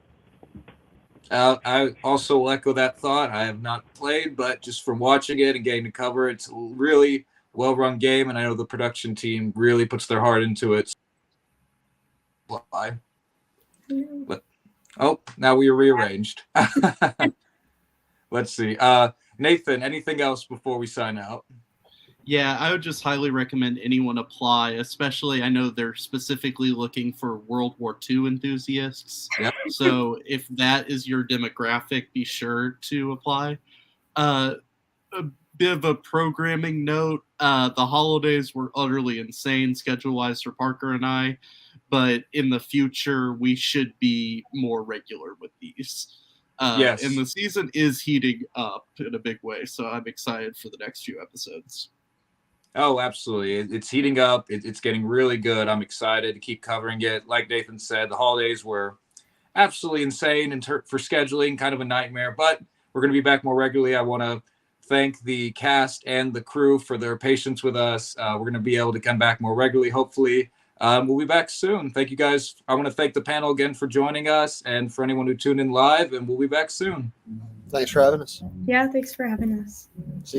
I also will echo that thought. I have not played, but just from watching it and getting to cover, it's a really well-run game, and I know the production team really puts their heart into it. But, oh, now we are rearranged. Let's see. Nathan, anything else before we sign out? Yeah, I would just highly recommend anyone apply, especially I know they're specifically looking for World War II enthusiasts. Yep. So if that is your demographic, be sure to apply. A bit of a programming note, the holidays were utterly insane schedule-wise for Parker and I, but in the future, we should be more regular with these. Yes. And the season is heating up in a big way, so I'm excited for the next few episodes. Oh, absolutely. It's heating up. It's getting really good. I'm excited to keep covering it. Like Nathan said, the holidays were absolutely insane for scheduling, kind of a nightmare, but we're going to be back more regularly. I want to thank the cast and the crew for their patience with us. We're going to be able to come back more regularly, hopefully. We'll be back soon. Thank you guys. I want to thank the panel again for joining us and for anyone who tuned in live, and we'll be back soon. Thanks for having us. Yeah, thanks for having us. See